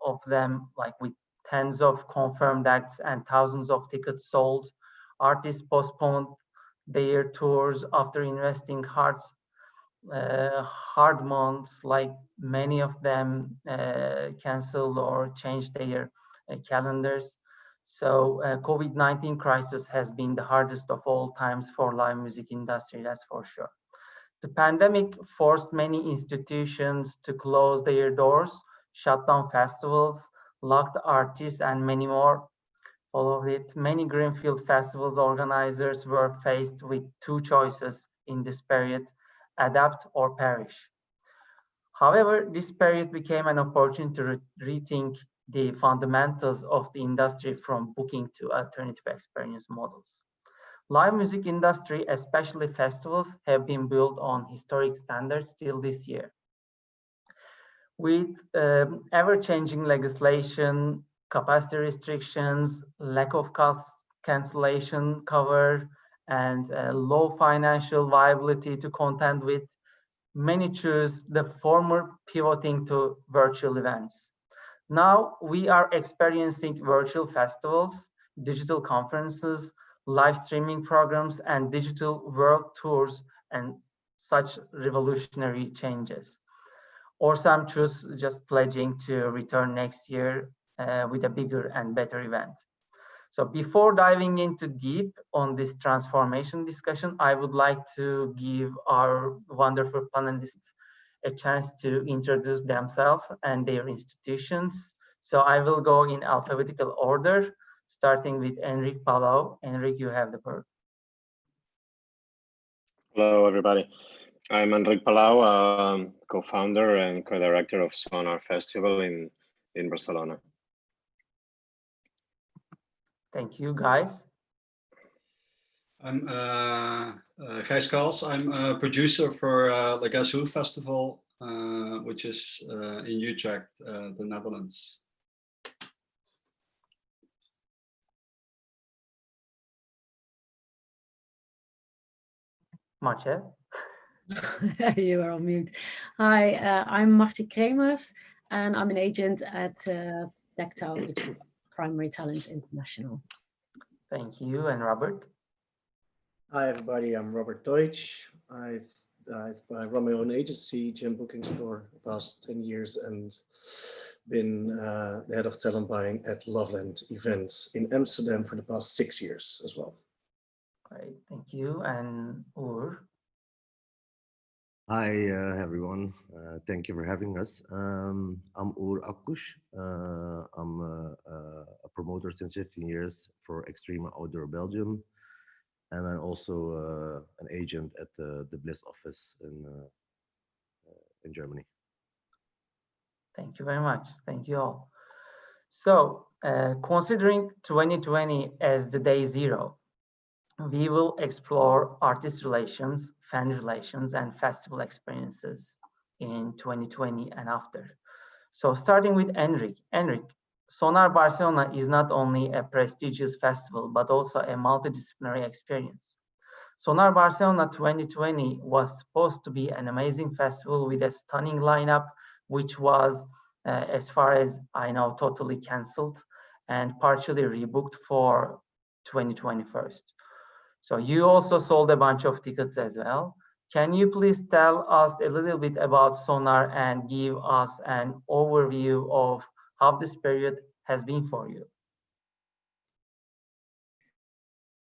of them, like with tens of confirmed acts and thousands of tickets sold. Artists postponed their tours after investing hard months, like many of them canceled or changed their calendars. So COVID-19 crisis has been the hardest of all times for live music industry, that's for sure. The pandemic forced many institutions to close their doors, shut down festivals, locked artists, and many more. Followed it, many greenfield festivals organizers were faced with two choices in this period: adapt or perish. However, this period became an opportunity to rethink the fundamentals of the industry, from booking to alternative experience models. Live music industry, especially festivals, have been built on historic standards till this year. With ever-changing legislation, capacity restrictions, lack of cost cancellation cover, and low financial viability to contend with, many choose the former, pivoting to virtual events. Now we are experiencing virtual festivals, digital conferences, live streaming programs, and digital world tours, and such revolutionary changes. Or some choose just pledging to return next year with a bigger and better event. So before diving into deep on this transformation discussion, I would like to give our wonderful panelists a chance to introduce themselves and their institutions. So I will go in alphabetical order, starting with Enric Palau. Enric, you have the word. Hello, everybody. I'm Enric Palau, co-founder and co-director of Sonar Festival in Barcelona. Thank you, guys. I'm Gijs Kals. I'm a producer for Geleceğin Festival, which is in Utrecht, the Netherlands. Mache. You are on mute. Hi, I'm Marty Kremers, and I'm an agent at Tactile, which is Primary Talent International. Thank you, and Robert. Hi, everybody. I'm Robert Deutsch. I run my own agency, Gym Bookings, for the past 10 years, and been the head of talent buying at Loveland Events in Amsterdam for the past 6 years as well. Great, thank you. And Ur. Hi, everyone. Thank you for having us. I'm Ur Akkush. I'm a promoter since 15 years for Extreme Outdoor Belgium. And I'm also an agent at the Bliss office in Germany. Thank you very much. Thank you all. So, considering 2020 as the day zero, we will explore artist relations, fan relations, and festival experiences in 2020 and after. So starting with Enric. Enric, Sonar Barcelona is not only a prestigious festival, but also a multidisciplinary experience. Sonar Barcelona 2020 was supposed to be an amazing festival with a stunning lineup, which was, as far as I know, totally canceled and partially rebooked for 2021. So you also sold a bunch of tickets as well. Can you please tell us a little bit about Sonar and give us an overview of how this period has been for you?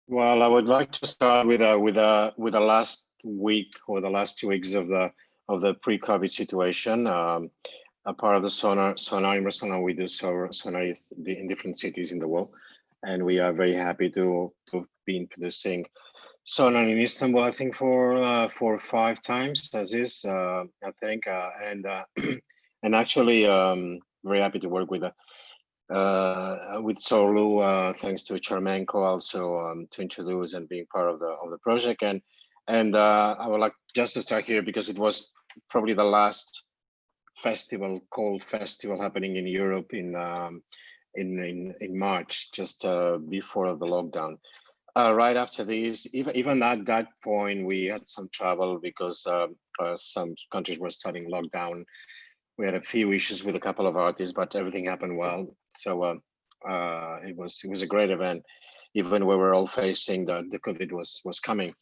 Well, I would like to start with the last week or the last 2 weeks of the pre-COVID situation. A part of the Sonar in Barcelona, we do Sonar in different cities in the world, and we are very happy to be producing Sonar in Istanbul, I think for 5 times, as is, I think, and actually very happy to work with Zorlu, thanks to Charmenko also to introduce and being part of the project. And I would like just to start here because it was probably the last cold festival happening in Europe in March, just before the lockdown. Right after this, even at that point, we had some trouble because some countries were starting lockdown we had a few issues with a couple of artists, but everything happened well. So it was a great event, even we were all facing the COVID was coming.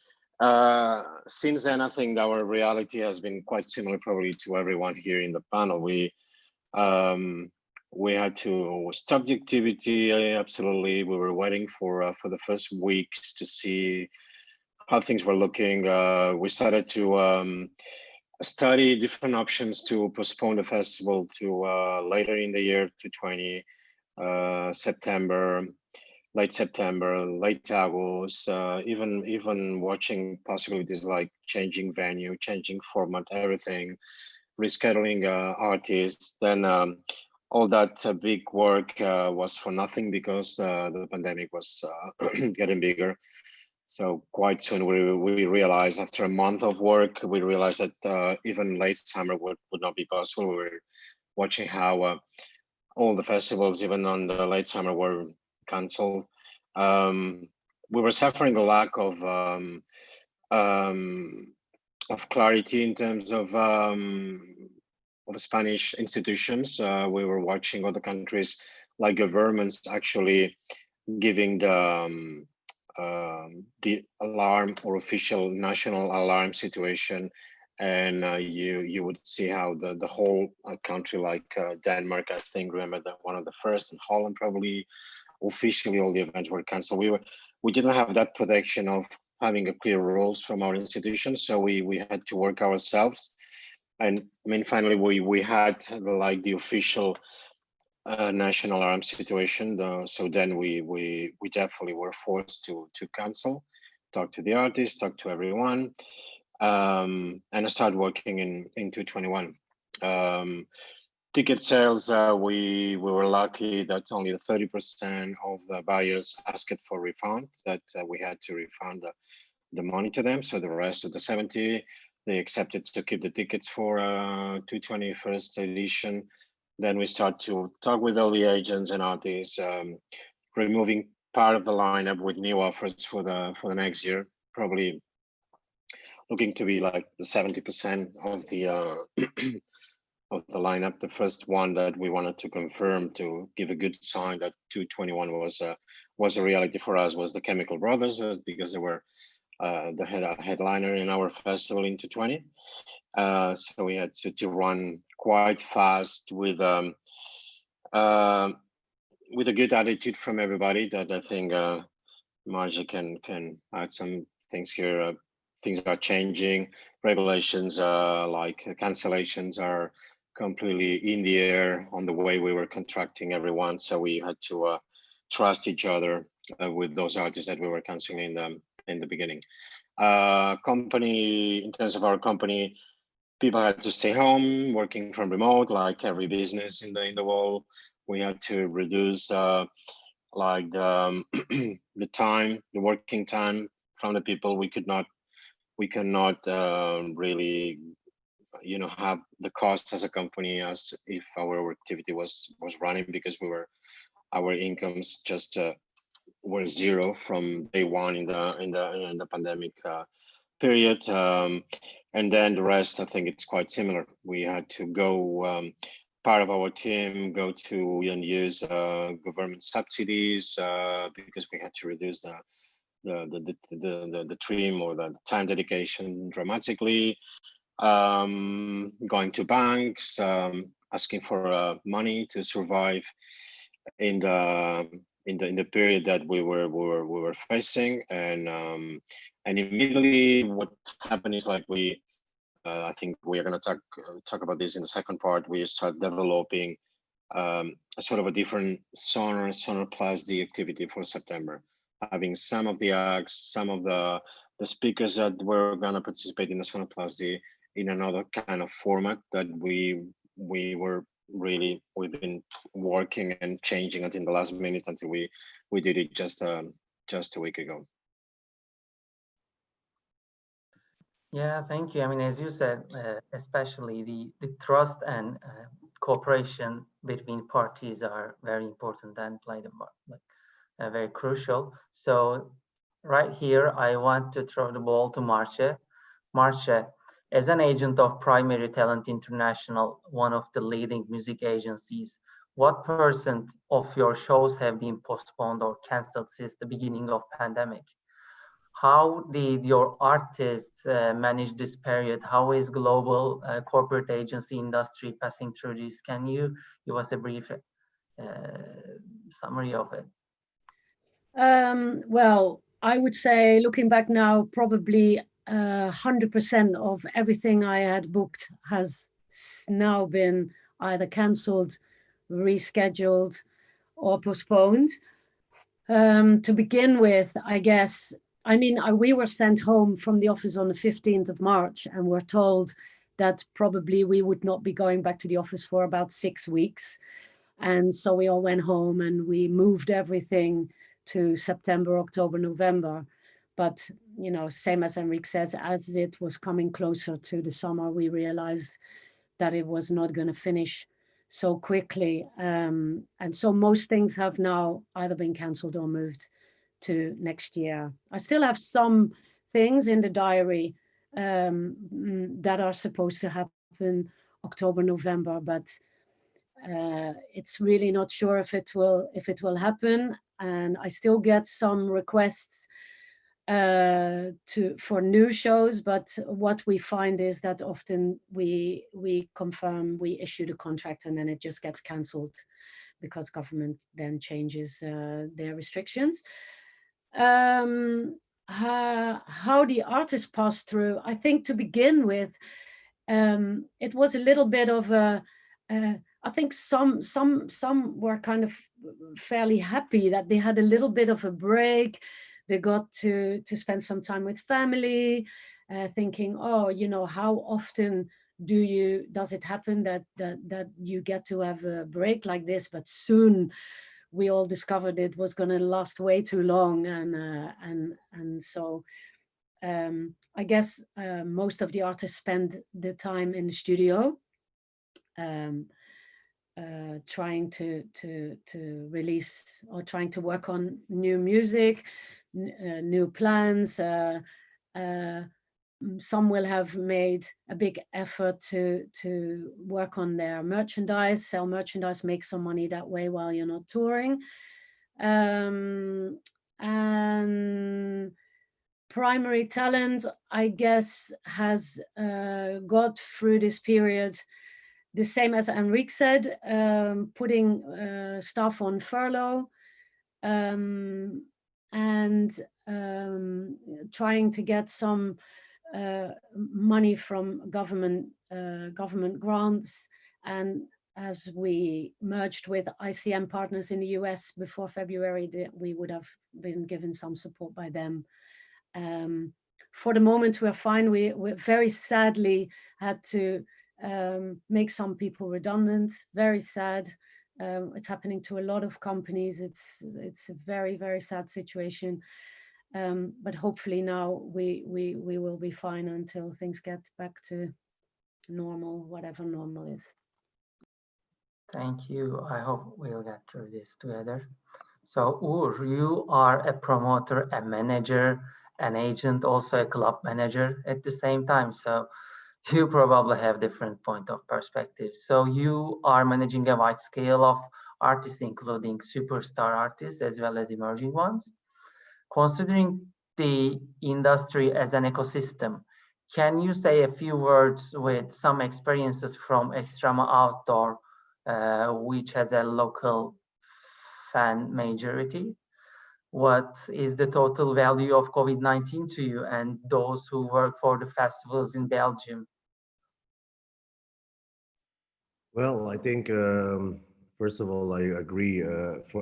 Since then, I think our reality has been quite similar, probably to everyone here in the panel. We had to stop the activity. Absolutely, we were waiting for the first weeks to see how things were looking. We started to study different options to postpone the festival to later in the year, to 20 September, late September, late August, even watching possibilities like changing venue, changing format, everything, rescheduling artists. Then all that big work was for nothing because the pandemic was getting bigger. So quite soon we realized, after a month of work, we realized that even late summer would not be possible. We were watching how all the festivals, even on the late summer, were canceled. We were suffering a lack of clarity in terms of Spanish institutions. We were watching other countries, like governments, actually giving the alarm or official national alarm situation, and you would see how the whole country, like Denmark, I think, remember that one of the first, and Holland probably, officially all the events were canceled. We didn't have that protection of having a clear rules from our institutions, so we had to work ourselves. And I mean, finally we had like the official national alarm situation. So then we definitely were forced to cancel, talk to the artists, talk to everyone, and I started working in 2021. Ticket sales, we were lucky that only 30% of the buyers asked for refund, that we had to refund the money to them. So the rest of the 70, they accepted to keep the tickets for 221st edition. Then we start to talk with all the agents and artists, removing part of the lineup with new offers for the next year, probably looking to be like the 70% of the of the lineup. The first one that we wanted to confirm to give a good sign that 221 was a reality for us was the Chemical Brothers, because they were the headliner in our festival in 220. So we had to run quite fast with a good attitude from everybody. That I think Margie can add some things here. Things are changing. Regulations like cancellations are completely in the air on the way we were contracting everyone. So we had to trust each other with those artists that we were canceling them in the beginning. Company, in terms of our company, people had to stay home, working from remote, like every business in the world. We had to reduce like the the working time from the people. We cannot really, have the cost as a company as if our activity was running, because our incomes just were zero from day one in the pandemic period. And then the rest, I think it's quite similar. We had to go, part of our team go to and use government subsidies because we had to reduce the trim or the time dedication dramatically. Going to banks, asking for money to survive in the period that we were facing, and immediately what happened is, like, I think we are going to talk about this in the second part. We start developing a sort of a different Sonar Plus D activity for September, having some of the acts, some of the speakers that were going to participate in the Sonar Plus D in another kind of format that we've been working and changing until the last minute, until we did it just a week ago. Yeah, thank you. I mean, as you said, especially the trust and cooperation between parties are very important and very crucial. So right here, I want to throw the ball to Marce. Marce, As an agent of Primary Talent International, one of the leading music agencies, what percent of your shows have been postponed or canceled since the beginning of pandemic? How did your artists manage this period? How is global corporate agency industry passing through this? Can you give us a brief summary of it? Well, I would say, looking back now, probably 100% of everything I had booked has now been either cancelled, rescheduled, or postponed. To begin with, I guess, I mean, we were sent home from the office on the 15th of March and were told that probably we would not be going back to the office for about 6 weeks. And so we all went home and we moved everything to September, October, November. But, you know, same as Enrique says, as it was coming closer to the summer, we realized that it was not going to finish so quickly. And so most things have now either been cancelled or moved to next year. I still have some things in the diary that are supposed to happen October, November, but it's really not sure if it will happen. And I still get some requests for new shows, but what we find is that often we confirm, we issue the contract, and then it just gets cancelled because government then changes their restrictions. How the artists pass through, I think to begin with, it was a little bit of a I think some were kind of fairly happy that they had a little bit of a break. They got to spend some time with family, thinking, oh, you know, how often does it happen that you get to have a break like this? But soon we all discovered it was going to last way too long, and so I guess most of the artists spend the time in the studio, trying to release or trying to work on new music, new plans. Some will have made a big effort to work on their merchandise, sell merchandise, make some money that way while you're not touring. And Primary Talent, I guess, has got through this period the same as Enrique said, putting staff on furlough, and trying to get some money from government grants. And as we merged with ICM partners in the US before February, we would have been given some support by them. For the moment, we're fine. We very sadly had to make some people redundant. Very sad. It's happening to a lot of companies. It's a very, very sad situation. But hopefully now we will be fine until things get back to normal, whatever normal is. Thank you. I hope we'll get through this together. So Uğur, you are a promoter, a manager, an agent, also a club manager at the same time. So you probably have different point of perspective. So you are managing a wide scale of artists, including superstar artists as well as emerging ones. Considering the industry as an ecosystem, can you say a few words with some experiences from Extrema Outdoor, which has a local fan majority? What is the total value of COVID-19 to you and those who work for the festivals in Belgium? Well, I think first of all, I agree.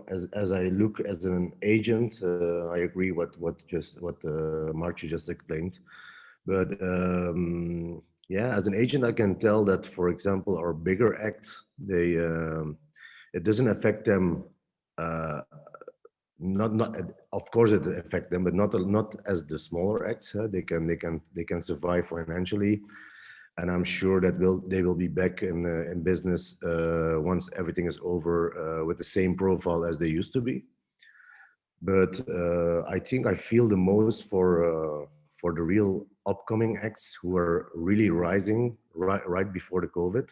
As I look as an agent, I agree what Marci just explained. But yeah, as an agent, I can tell that, for example, our bigger acts, they it doesn't affect them. Not of course it affects them, but not as the smaller acts. They can survive financially. And I'm sure that they will be back in business once everything is over with the same profile as they used to be. But I think I feel the most for for the real upcoming acts who are really rising right before the COVID,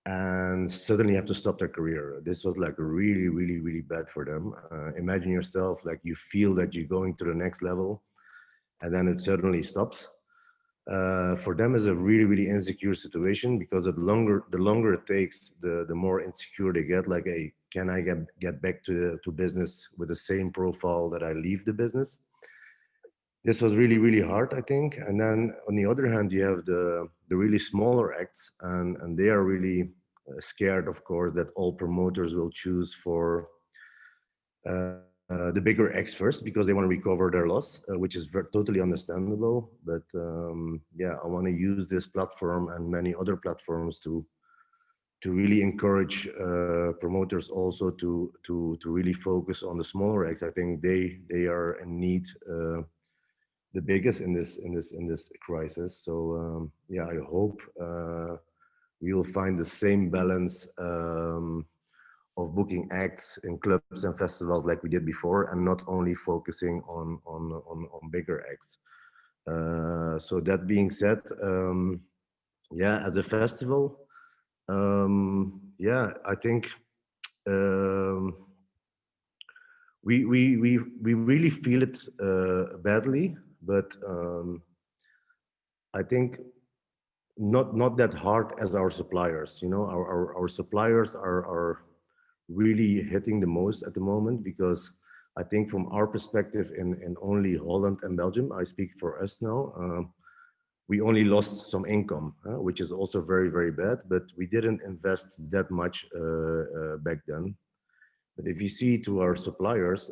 and suddenly have to stop their career. This was like really, really, really bad for them. Imagine yourself, like you feel that you're going to the next level, and then it suddenly stops. For them is a really, really insecure situation, because the longer it takes, the more insecure they get. Like, hey, can I get back to business with the same profile that I leave the business? This was really, really hard, I think. And then on the other hand, you have the really smaller acts, and they are really scared, of course, that all promoters will choose for the bigger acts first, because they want to recover their loss, which is totally understandable. But yeah, I want to use this platform and many other platforms to really encourage promoters also to really focus on the smaller acts. I think they are in need the biggest in this crisis. So yeah, I hope we will find the same balance of booking acts in clubs and festivals like we did before, and not only focusing on bigger acts. So that being said, yeah, as a festival, yeah, I think we really feel it badly, but I think not that hard as our suppliers. You know, our suppliers are really hitting the most at the moment, because I think from our perspective in only Holland and Belgium, I speak for us now, we only lost some income, which is also very, very bad, but we didn't invest that much back then. But if you see to our suppliers,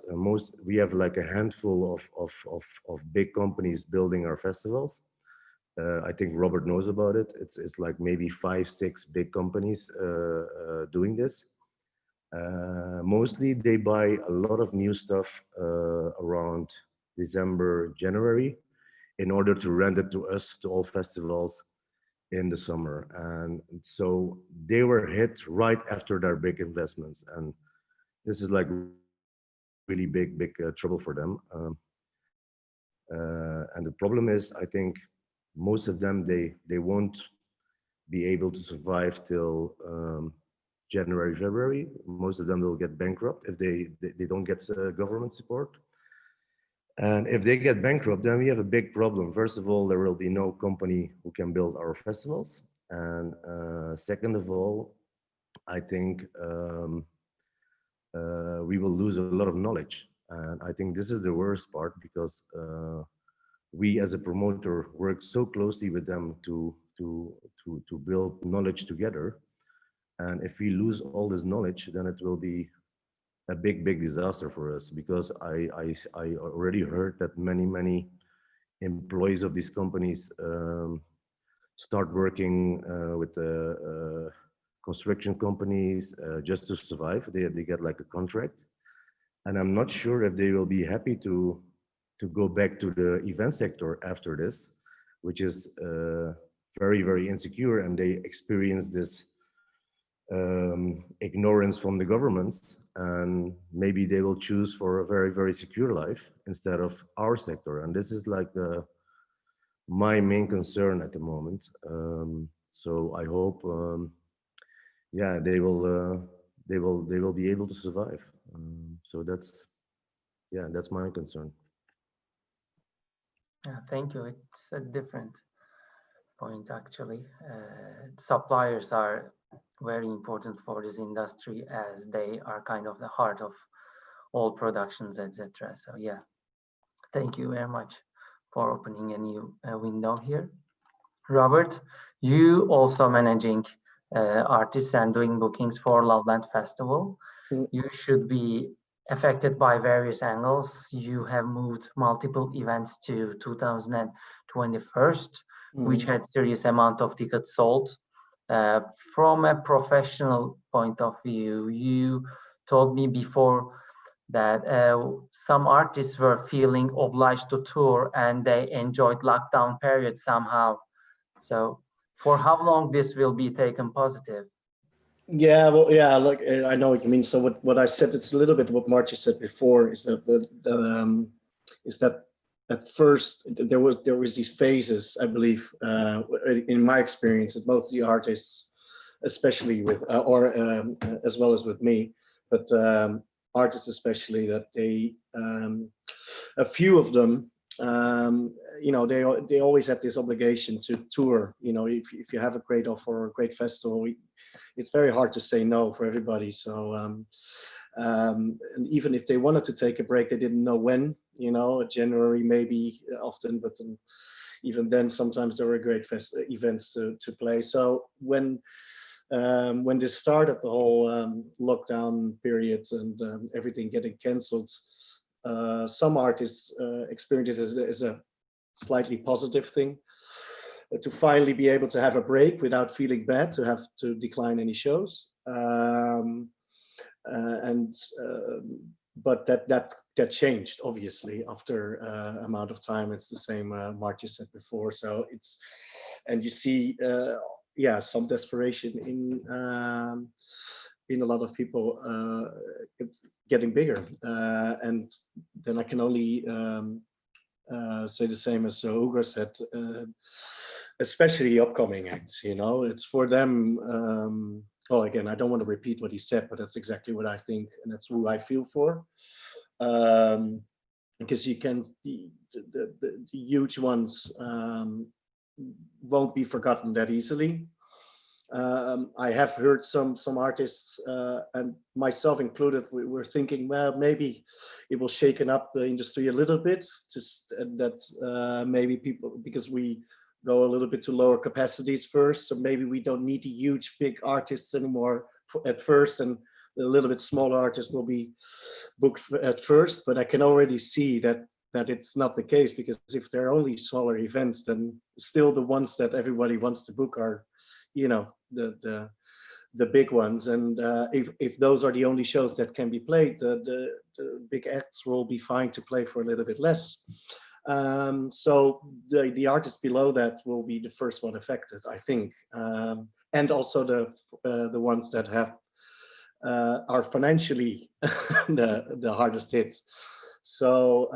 we have like a handful of big companies building our festivals. I think Robert knows about it. It's like maybe 5, 6 big companies doing this. Mostly they buy a lot of new stuff around December, January, in order to rent it to us, to all festivals in the summer. And so they were hit right after their big investments. And this is like really big trouble for them. And the problem is, I think most of them, they won't be able to survive till January, February. Most of them will get bankrupt if they don't get government support. And if they get bankrupt, then we have a big problem. First of all, there will be no company who can build our festivals. And second of all, I think we will lose a lot of knowledge. And I think this is the worst part, because we as a promoter work so closely with them to build knowledge together. And if we lose all this knowledge, then it will be a big disaster for us, because I already heard that many employees of these companies start working with the construction companies just to survive. They get like a contract, and I'm not sure if they will be happy to go back to the event sector after this, which is very insecure, and they experience this ignorance from the governments, and maybe they will choose for a very secure life instead of our sector. And this is like my main concern at the moment. So I hope, yeah, they will be able to survive. So that's my concern. Yeah, thank you. It's a different point, actually. Suppliers are very important for this industry, as they are kind of the heart of all productions, etc. So yeah, thank you very much for opening a new window here. Robert, you also managing artists and doing bookings for Loveland Festival. You should be affected by various angles. You have moved multiple events to 2021, which had serious amount of tickets sold. From a professional point of view, you told me before that some artists were feeling obliged to tour and they enjoyed lockdown period somehow. So for how long this will be taken positive? Yeah, well, yeah, look, I know what you mean. So what I said, it's a little bit what Marty said before, is that is that at first there was these phases, I believe, in my experience, that both the artists, especially with as well as with me, but artists especially, that they a few of them, you know, they always have this obligation to tour. You know, if you have a great offer or a great festival, it's very hard to say no for everybody. So and even if they wanted to take a break, they didn't know when. You know, January maybe often, but even then, sometimes there were great events to play. So when this started, the whole lockdown periods and everything getting cancelled, some artists experienced it as a slightly positive thing, to finally be able to have a break without feeling bad to have to decline any shows. But that changed obviously after amount of time. It's the same Martje said before. So it's, and you see yeah, some desperation in a lot of people getting bigger, and then I can only say the same as Hugo said, especially upcoming acts. You know, it's for them. Well, again, I don't want to repeat what he said, but that's exactly what I think, and that's who I feel for. Because you can, the huge ones won't be forgotten that easily. I have heard some artists, and myself included, we were thinking, well, maybe it will shaken up the industry a little bit, just that maybe people, because we go a little bit to lower capacities first, so maybe we don't need the huge big artists anymore at first, and a little bit smaller artists will be booked at first. But I can already see that it's not the case, because if there are only smaller events, then still the ones that everybody wants to book are, you know, the big ones. And if those are the only shows that can be played, the big acts will be fine to play for a little bit less. So the artists below that will be the first one affected, I think, and also the ones that have are financially the hardest hit. So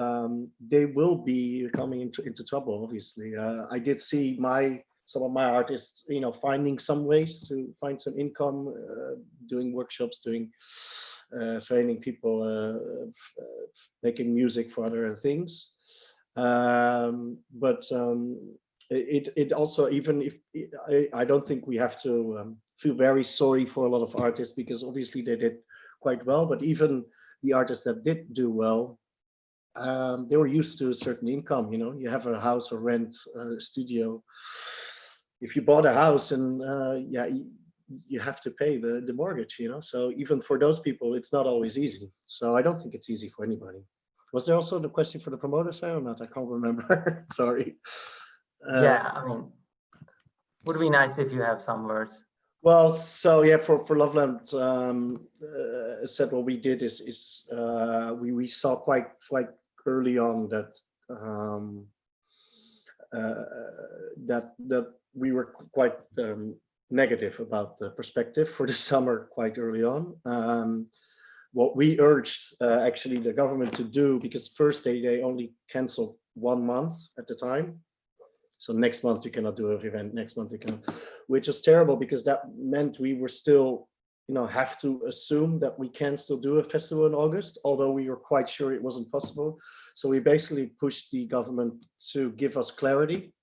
they will be coming into trouble, obviously. I did see some of my artists, you know, finding some ways to find some income, doing workshops, doing training people, making music for other things. But it also, even if I don't think we have to feel very sorry for a lot of artists, because obviously they did quite well. But even the artists that did do well, they were used to a certain income. You know, you have a house or rent a studio. If you bought a house, and yeah, you have to pay the mortgage. You know, so even for those people, it's not always easy. So I don't think it's easy for anybody. Was there also the question for the promoter side or not? I can't remember. Sorry. Yeah, I mean, would be nice if you have some words. Well, so yeah, for Loveland, said what we did is we saw quite early on that that we were quite negative about the perspective for the summer quite early on. What we urged actually the government to do, because first they only canceled 1 month at the time. So next month you cannot do an event, next month you can, which was terrible, because that meant we were still, you know, have to assume that we can still do a festival in August, although we were quite sure it wasn't possible. So we basically pushed the government to give us clarity,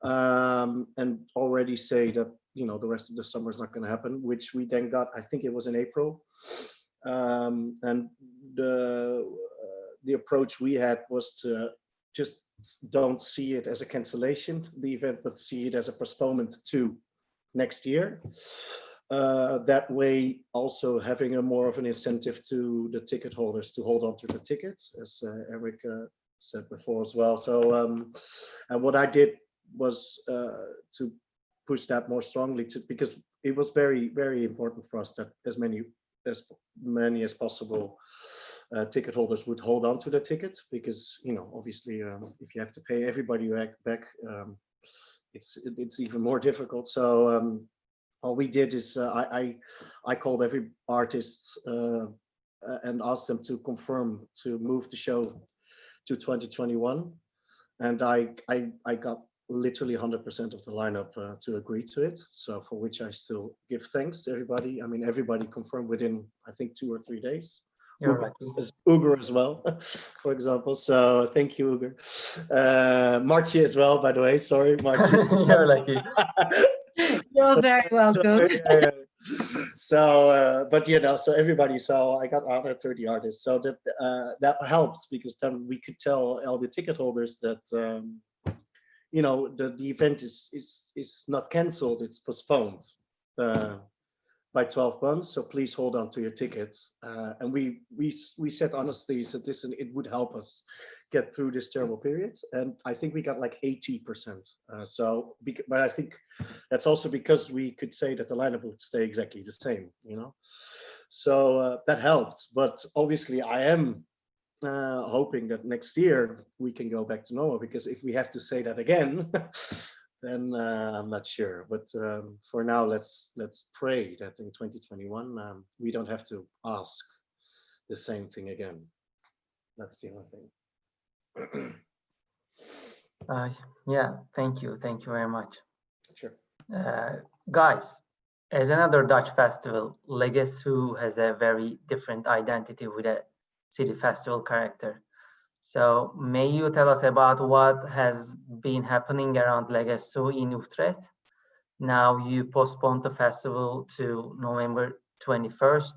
and already say that, you know, the rest of the summer is not going to happen, which we then got, I think it was in April. And the approach we had was to just don't see it as a cancellation, the event, but see it as a postponement to next year. That way, also having a more of an incentive to the ticket holders to hold on to the tickets, as Eric said before as well. So, and what I did was to push that more strongly, because it was very, very important for us that as many as possible ticket holders would hold on to the ticket, because, you know, obviously if you have to pay everybody back, it's even more difficult. So all we did is I called every artist and asked them to confirm to move the show to 2021. and I got literally 100% of the lineup to agree to it. So for which I still give thanks to everybody. I mean, everybody confirmed within, I think, 2 or 3 days. You're lucky. Ugur as well, for example. So thank you, Ugur. Marci as well, by the way. Sorry, Marci. You're lucky. You're very welcome. So, but you know, so everybody. So I got 130 artists. So that helped, because then we could tell all the ticket holders that you know, the event is not cancelled, it's postponed by 12 months. So please hold on to your tickets. And we said honestly, said listen, it would help us get through this terrible period. And I think we got like 80%. But I think that's also because we could say that the lineup would stay exactly the same, you know. So that helped. But obviously I am hoping that next year we can go back to normal, because if we have to say that again, then I'm not sure. But for now, let's pray that in 2021 we don't have to ask the same thing again. That's the only thing. Yeah, thank you very much. Sure. Guys, as another Dutch festival, Legacy has a very different identity with a city festival character. So may you tell us about what has been happening around Legacy in Utrecht? Now you postponed the festival to November 21st.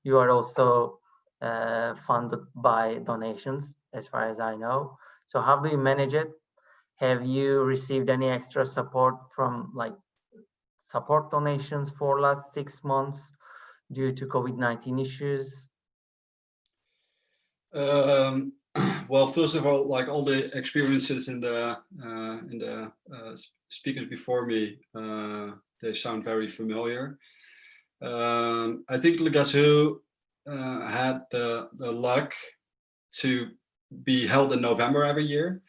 You are also funded by donations, as far as I know. So how do you manage it? Have you received any extra support from support donations for last 6 months due to COVID-19 issues? Well, first of all, like all the experiences in the speakers before me, they sound very familiar. I think Legacy had the luck to be held in November every year.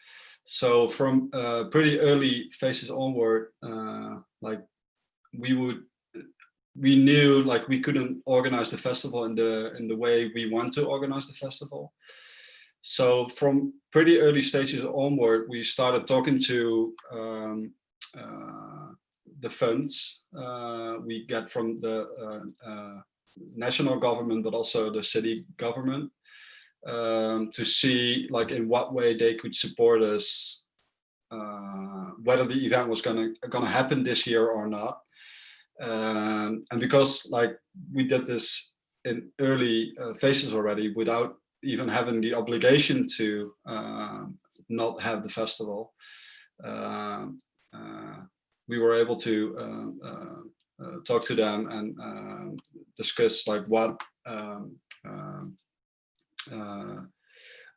So from pretty early phases onward, like we knew like we couldn't organize the festival in the way we want to organize the festival. So from pretty early stages onward, we started talking to the funds we get from the national government, but also the city government, to see like in what way they could support us, whether the event was gonna happen this year or not. And because like we did this in early phases already without even having the obligation to not have the festival, we were able to talk to them and discuss like what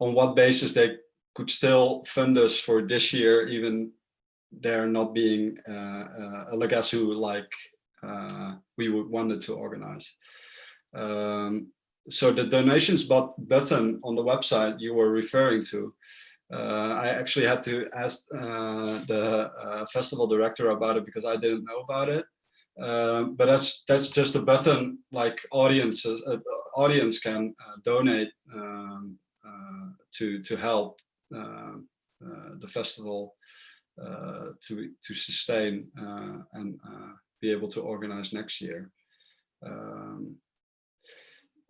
on what basis they could still fund us for this year, even there not being a Legacy like we wanted to organize. So the donations button on the website you were referring to, I actually had to ask the festival director about it because I didn't know about it. But that's just a button like audience can donate to help the festival to sustain and be able to organize next year.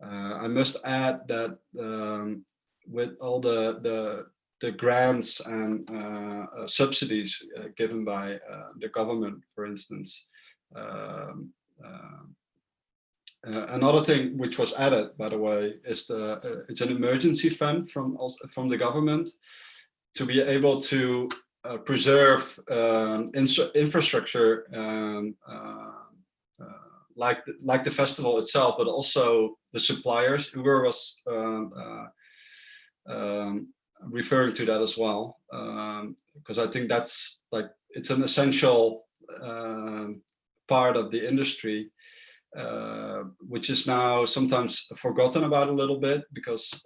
I must add that with all the grants and subsidies given by the government, for instance, another thing which was added, by the way, is it's an emergency fund from the government to be able to preserve infrastructure like the festival itself, but also the suppliers. Uber was referring to that as well, because I think that's like it's an essential part of the industry, which is now sometimes forgotten about a little bit because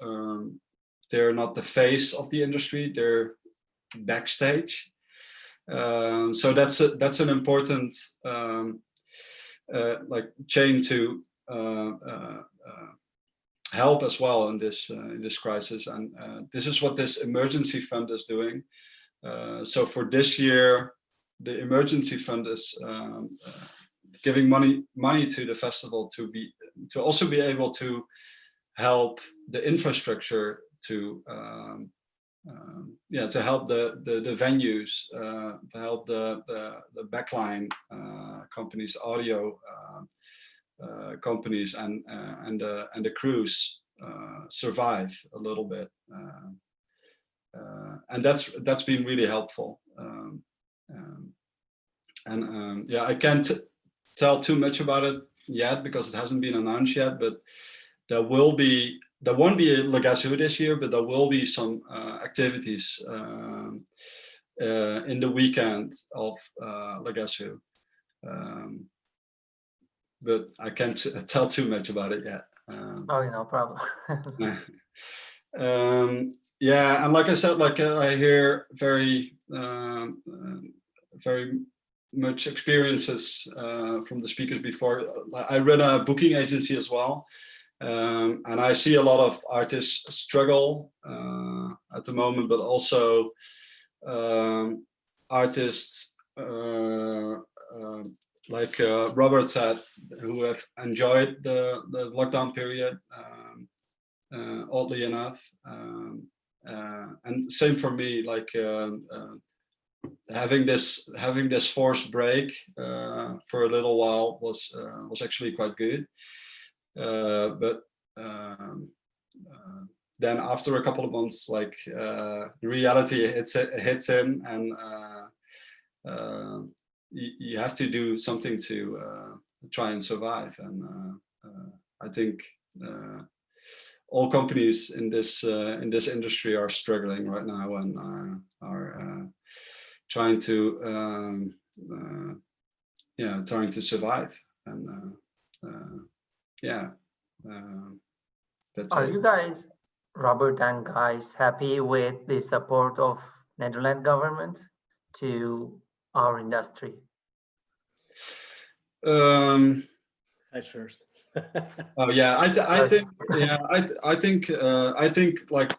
they're not the face of the industry; they're backstage. So that's an important like chain to help as well in this crisis, and this is what this emergency fund is doing. So for this year, the emergency fund is giving money to the festival to also be able to help the infrastructure to to help the venues, to help the backline companies, audio companies, and the crews survive a little bit, and that's been really helpful. I can't tell too much about it yet because it hasn't been announced yet, but there won't be a Legacy this year, but there will be some activities in the weekend of Legacy. But I can't tell too much about it yet. No problem. Yeah, and like I said, I hear very much experiences from the speakers before. I run a booking agency as well, and I see a lot of artists struggle at the moment, but also artists like Robert said, who have enjoyed the lockdown period, oddly enough, and same for me. Like having this forced break for a little while was actually quite good, but then after a couple of months, like the reality hits in, and you have to do something to try and survive. And I think all companies in this industry are struggling right now and are trying to survive. And that's Are it. you guys, Robert and guys, happy with the support of Netherlands government to our industry? I first. Oh yeah, I think like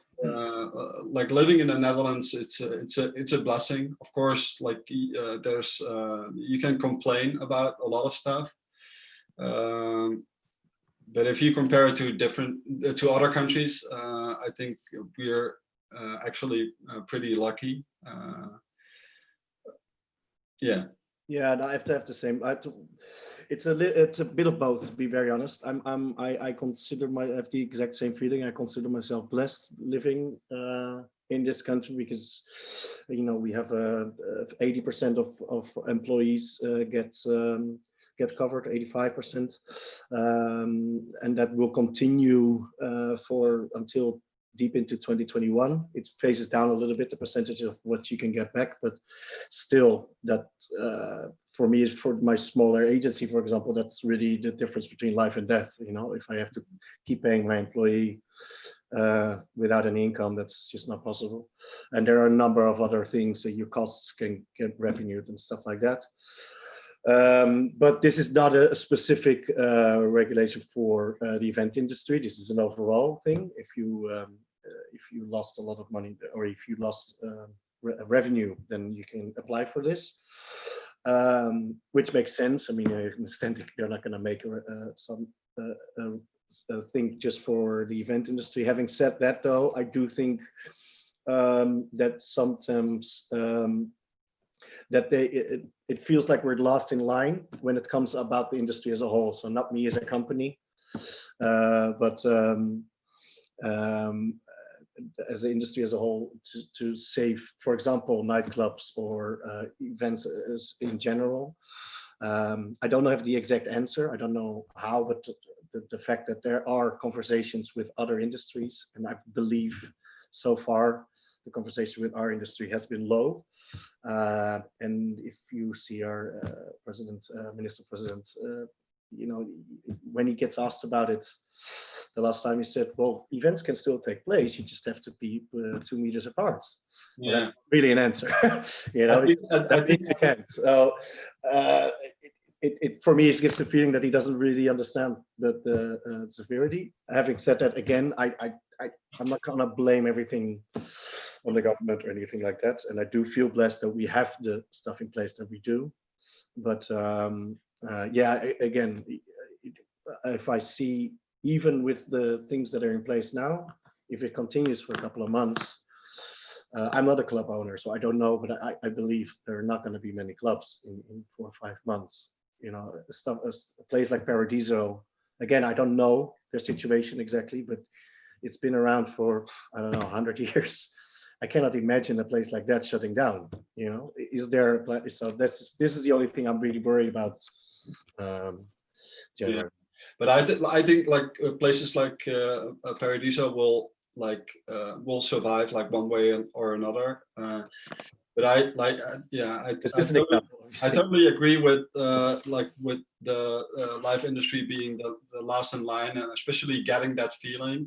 living in the Netherlands, it's a blessing. Of course, like there's you can complain about a lot of stuff, but if you compare it to other countries, I think we're actually pretty lucky. Yeah. Yeah, I have to have the same. It's a bit of both, to be very honest. I have the exact same feeling. I consider myself blessed living in this country because, we have 80% of employees get covered, 85%, and that will continue until deep into 2021. It phases down a little bit, the percentage of what you can get back, but still, that for me, for my smaller agency, for example, that's really the difference between life and death. If I have to keep paying my employee without any income, that's just not possible. And there are a number of other things that your costs can get revenued and stuff like that. But this is not a specific regulation for the event industry. This is an overall thing. If you lost a lot of money, or if you lost revenue, then you can apply for this, which makes sense. I mean, I understand they're not going to make some thing just for the event industry. Having said that, though, I do think that sometimes that it feels like we're last in line when it comes about the industry as a whole. So not me as a company, but as the industry as a whole, to save, for example, nightclubs or events in general. I don't have the exact answer. I don't know how, but the fact that there are conversations with other industries, and I believe so far the conversation with our industry has been low. And if you see our minister president, when he gets asked about it, the last time he said, well, events can still take place, you just have to be 2 meters apart. Yeah. Well, that's really an answer. I think you can't. So it for me, it gives the feeling that he doesn't really understand the severity. Having said that, again, I'm not gonna blame everything from the government or anything like that. And I do feel blessed that we have the stuff in place that we do. But yeah, again, if I see, even with the things that are in place now, if it continues for a couple of months, I'm not a club owner, so I don't know, but I believe there are not going to be many clubs in 4 or 5 months. You know, a place like Paradiso, again, I don't know their situation exactly, but it's been around for, I don't know, 100 years. I cannot imagine a place like that shutting down. You know, is there? So this is the only thing I'm really worried about. Generally. Yeah. But I think like places like Paradiso will survive like one way or another. But I totally agree with with the live industry being the last in line, and especially getting that feeling.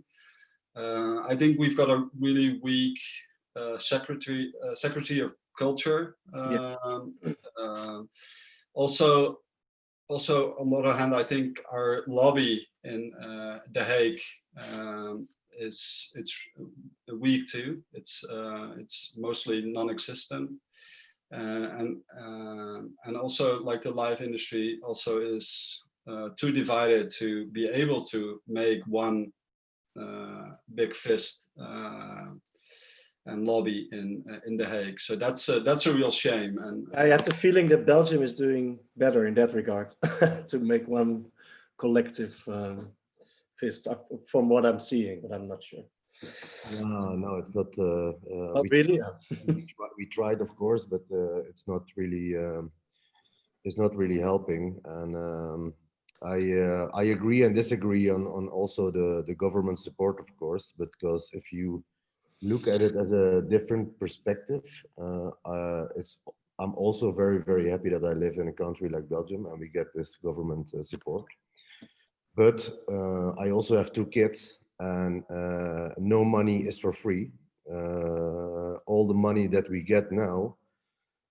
I think we've got a really weak secretary of culture. Also, on the other hand, I think our lobby in The Hague it's weak too. It's mostly non-existent, and also like the live industry also is too divided to be able to make one big fist and lobby in The Hague. So that's a real shame. And I have the feeling that Belgium is doing better in that regard to make one collective fist, from what I'm seeing, but I'm not sure. No, it's not. Really? We tried, of course, but it's not really helping. And I agree and disagree on also the government support, of course, because if you look at it as a different perspective, I'm also very, very happy that I live in a country like Belgium and we get this government support. But I also have 2 kids, and no money is for free. All the money that we get now,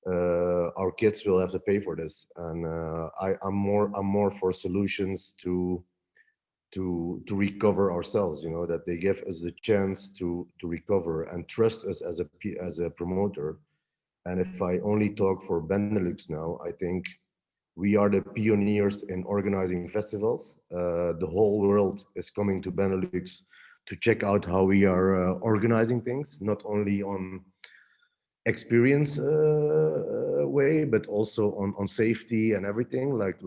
our kids will have to pay for this, and I'm more for solutions to recover ourselves. You know, that they give us the chance to recover and trust us as a promoter. And if I only talk for Benelux now, I think we are the pioneers in organizing festivals. The whole world is coming to Benelux to check out how we are organizing things, not only on experience way, but also on safety and everything. Like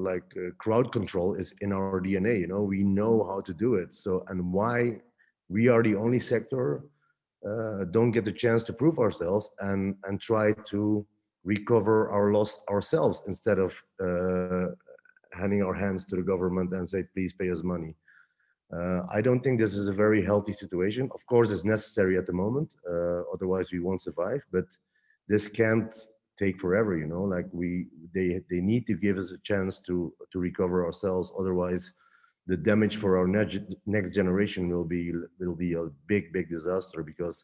crowd control is in our DNA. You know, we know how to do it. So, and why we are the only sector don't get the chance to prove ourselves and try to recover our loss ourselves instead of handing our hands to the government and say, please pay us money. I don't think this is a very healthy situation. Of course, it's necessary at the moment, otherwise we won't survive. But this can't take forever, you know. Like they need to give us a chance to recover ourselves. Otherwise, the damage for our next generation will be a big disaster, because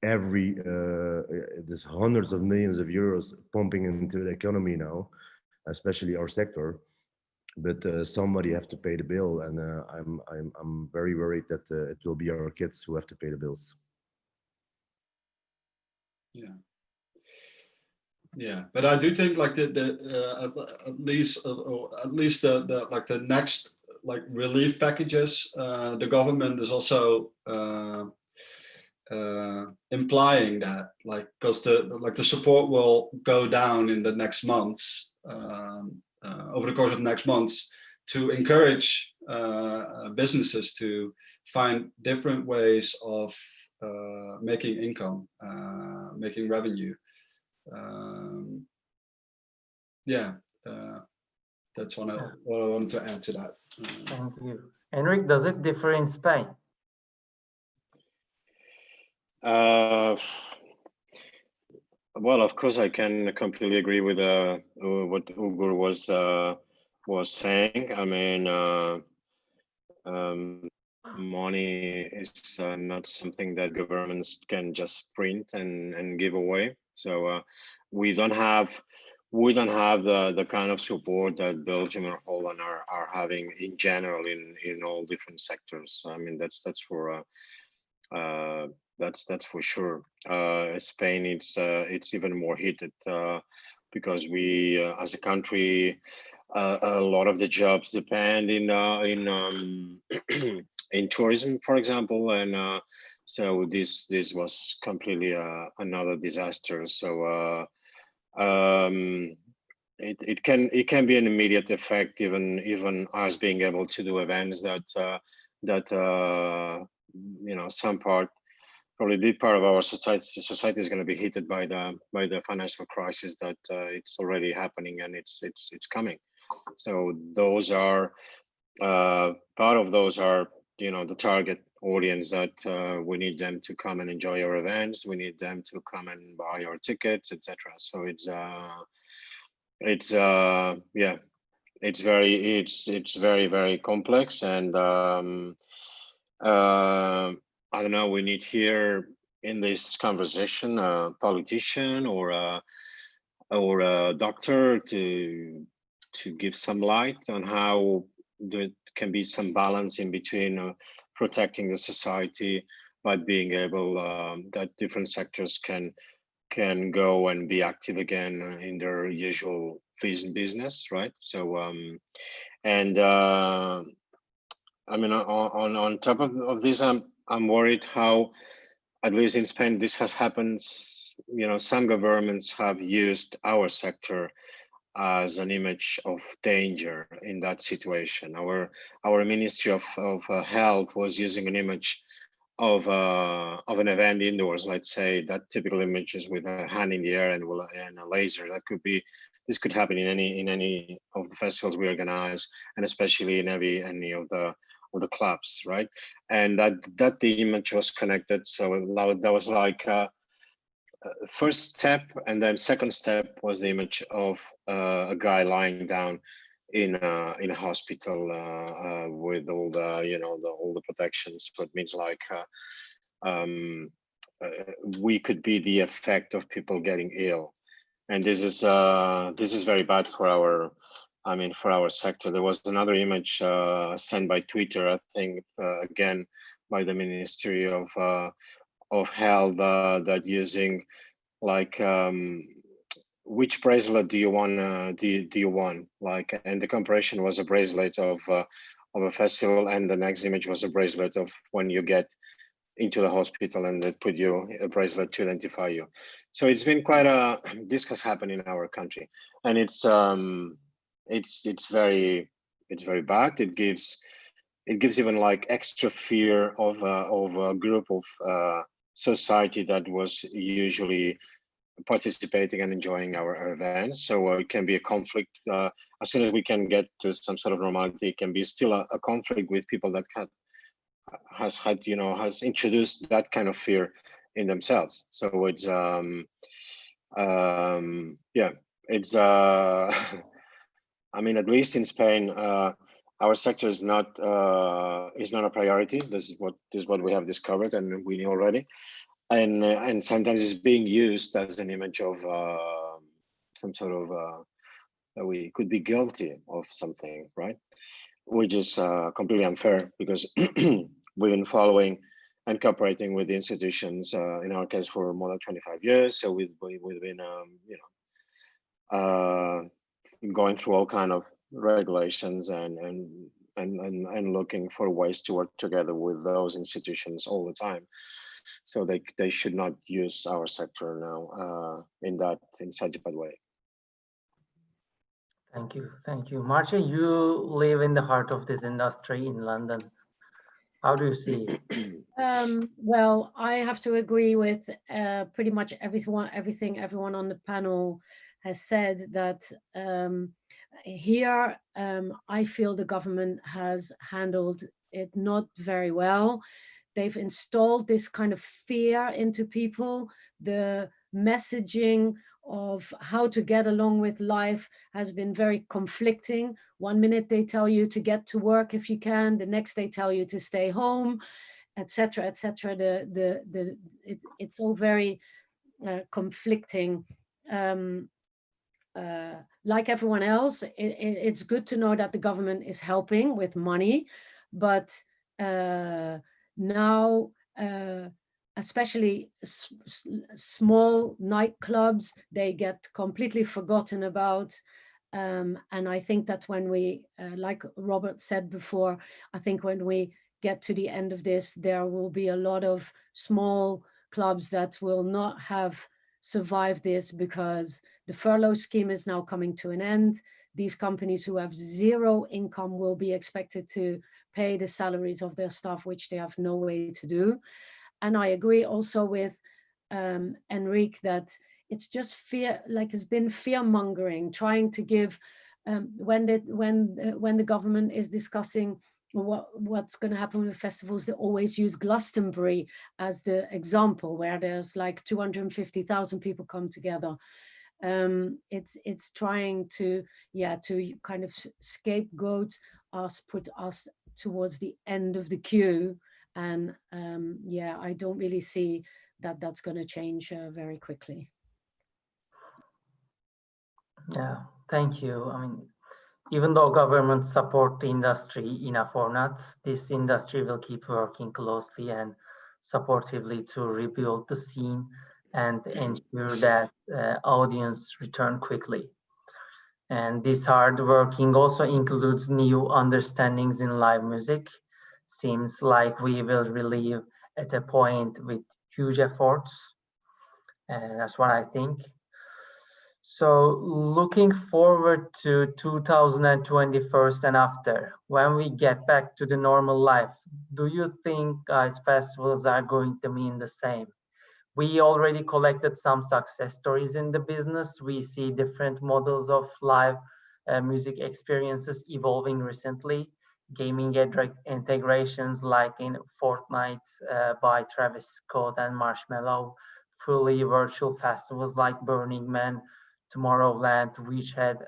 there's hundreds of millions of euros pumping into the economy now, especially our sector. But somebody have to pay the bill, and I'm very worried that it will be our kids who have to pay the bills. Yeah, but I do think like at least the next like relief packages, the government is also implying that, like, because the support will go down in the next months, over the course of next months, to encourage businesses to find different ways of making income, making revenue. That's what I wanted to add to that. Thank you. Enric, does it differ in Spain? Well, of course, I can completely agree with what Ugur was saying. I mean, money is not something that governments can just print and give away. So we don't have the kind of support that Belgium and Holland are having in general in all different sectors. I mean, that's for That's for sure. Spain, it's even more heated because we, as a country, a lot of the jobs depend in tourism, for example, and so this was completely another disaster. So it can be an immediate effect, even us being able to do events that some part, probably a big part of our society is going to be hit by the financial crisis that it's already happening, and it's coming. So those are part of those are the target audience that we need them to come and enjoy our events. We need them to come and buy our tickets, etc. So yeah, it's very, very complex, and I don't know, we need here in this conversation a politician or a doctor to give some light on how there can be some balance in between protecting the society, but being able that different sectors can go and be active again in their usual business, right? So and I mean, on top of this, I'm worried how, at least in Spain, this has happened. Some governments have used our sector as an image of danger in that situation. Our Ministry of Health was using an image of an event indoors, let's say, that typical images with a hand in the air and a laser. This could happen in any of the festivals we organize, and especially in any of the clubs, right? And that the image was connected. So that was like first step, and then second step was the image of a guy lying down in a hospital with all the all the protections. So it means like we could be the effect of people getting ill, and this is very bad for our sector. There was another image sent by Twitter, I think, again by the Ministry of Health, that using like which bracelet do you want? Do you want, like? And the comparison was a bracelet of a festival, and the next image was a bracelet of when you get into the hospital, and they put you a bracelet to identify you. So it's been quite this has happened in our country, and it's very bad. It gives even like extra fear of a group of society that was usually participating and enjoying our events. So it can be a conflict. As soon as we can get to some sort of normality, it can be still a conflict with people that has introduced that kind of fear in themselves. So it's yeah, it's I mean, at least in Spain, our sector is not a priority. This is what we have discovered, and we knew already. And sometimes it's being used as an image of some sort of that we could be guilty of something, right? Which is completely unfair, because we've been following and cooperating with the institutions in our case for more than 25 years. So we've been going through all kind of regulations and looking for ways to work together with those institutions all the time. So they should not use our sector now in such a bad way. Thank you. Marcia, you live in the heart of this industry in London. How do you see it? Well, I have to agree with pretty much everything everyone on the panel has said, that here I feel the government has handled it not very well. They've installed this kind of fear into people. The messaging of how to get along with life has been very conflicting. One minute they tell you to get to work if you can, the next they tell you to stay home, etc., etc. It's all very conflicting. Like everyone else, it's good to know that the government is helping with money, but now especially small nightclubs, they get completely forgotten about. And I think that when we, like Robert said before, I think when we get to the end of this, there will be a lot of small clubs that will not have survived this, because the furlough scheme is now coming to an end. These companies who have zero income will be expected to pay the salaries of their staff, which they have no way to do. And I agree also with Enrique that it's just fear, like it's been fear mongering, trying to give, when the government is discussing what's going to happen with festivals, they always use Glastonbury as the example, where there's like 250,000 people come together. It's trying to kind of scapegoat us, put us towards the end of the queue. And I don't really see that that's going to change very quickly. Yeah, thank you. I mean, even though governments support the industry enough or not, this industry will keep working closely and supportively to rebuild the scene and ensure that audience return quickly. And this hard working also includes new understandings in live music. Seems like we will relive at a point with huge efforts. And that's what I think. So looking forward to 2021 and after, when we get back to the normal life, do you think, guys, festivals are going to mean the same? We already collected some success stories in the business. We see different models of live music experiences evolving recently. Gaming integrations like in Fortnite by Travis Scott and Marshmello, fully virtual festivals like Burning Man, Tomorrowland, which had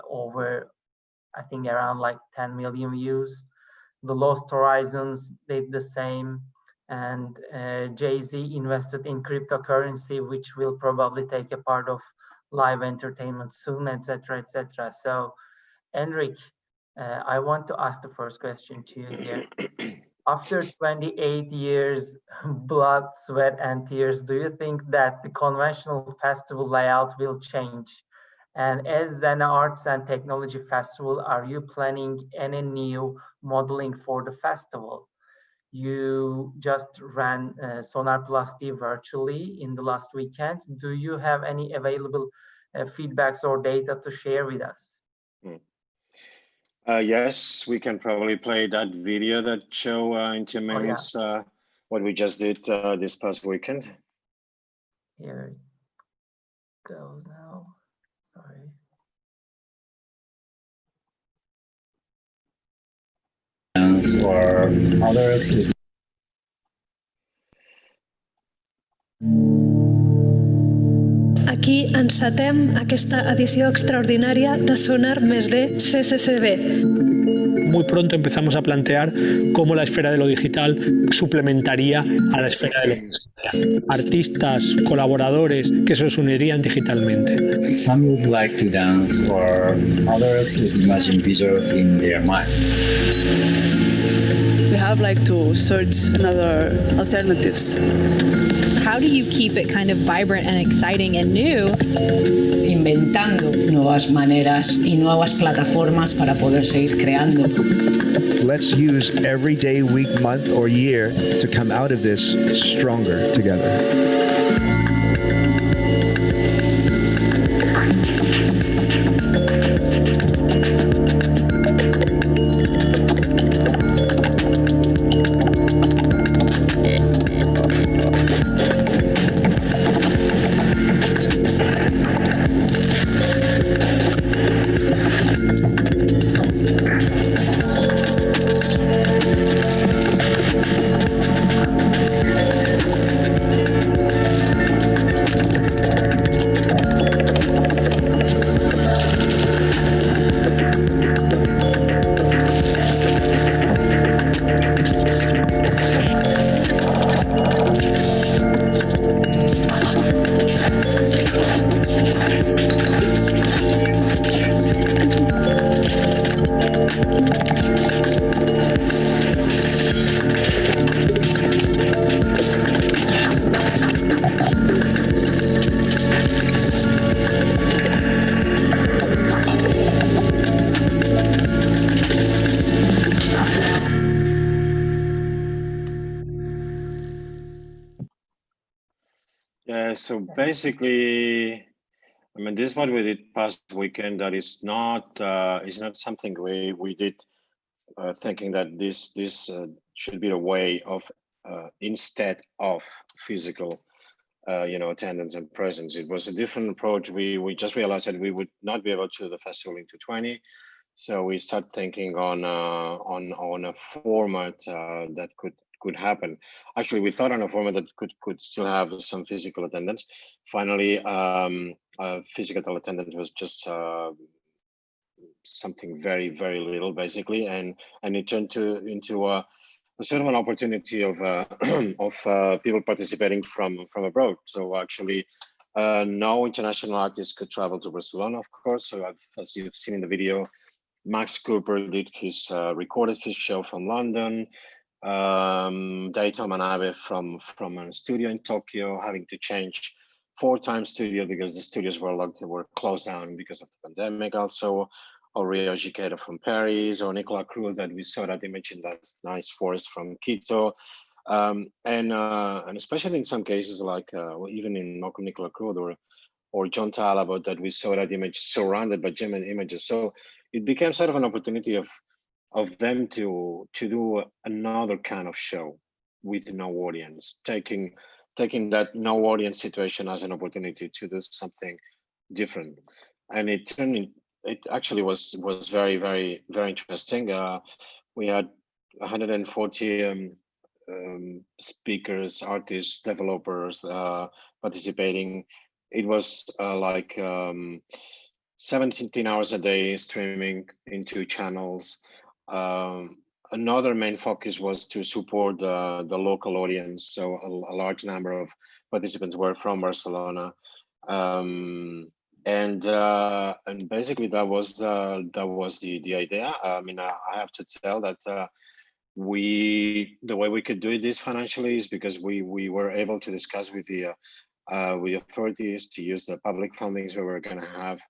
over, I think, around like 10 million views. The Lost Horizons did the same, and Jay-Z invested in cryptocurrency, which will probably take a part of live entertainment soon, etc., etc. So, Enrique, I want to ask the first question to you here. After 28 years, blood, sweat, and tears, do you think that the conventional festival layout will change? And as an arts and technology festival, are you planning any new modeling for the festival? You just ran Sonar Plus D virtually in the last weekend. Do you have any available feedbacks or data to share with us? Yes, we can probably play that video that show in 2 minutes what we just did this past weekend. Here it goes now. Sorry. Or others. Aquí encetem aquesta edició extraordinària de Sonar més D CCCB. Muy pronto empezamos a plantear cómo la esfera de lo digital suplementaría a la esfera de lo presencial. Artistas, colaboradores que se unirían digitalmente. Some would like to dance, or others imagine visuals in their mind. We have to search another alternatives. How do you keep it kind of vibrant and exciting and new? Inventando nuevas maneras y nuevas plataformas para poder seguir creando. Let's use every day, week, month, or year to come out of this stronger together. Yeah, so basically, I mean, this is what we did past weekend. That is not something we did thinking that this should be a way of instead of physical attendance and presence. It was a different approach. We just realized that we would not be able to do the festival into 20, so we started thinking on a format that could happen. Actually, we thought on a format that could still have some physical attendance. Finally, physical attendance was just something very, very little, basically, and it turned into a sort of an opportunity of people participating from abroad. So actually, no international artists could travel to Barcelona, of course. So as you've seen in the video, Max Cooper did recorded his show from London. Daito Manabe from a studio in Tokyo, having to change 4 times studio because the studios were closed down because of the pandemic. Also, Rio Gikeda from Paris, or Nicola Cruz that we saw that image in that nice forest from Quito. And especially in some cases, like even in Nicola Cruz or John Talabot, that we saw that image surrounded by German images. So it became sort of an opportunity of them to do another kind of show with no audience, taking that no audience situation as an opportunity to do something different. And it actually was very, very, very interesting. We had 140 speakers, artists, developers participating. It was like 17 hours a day streaming in 2 channels. Another main focus was to support the local audience. So a large number of participants were from Barcelona. And basically that was the idea. I mean, I have to tell that the way we could do this financially is because we were able to discuss with the authorities to use the public fundings we were going to have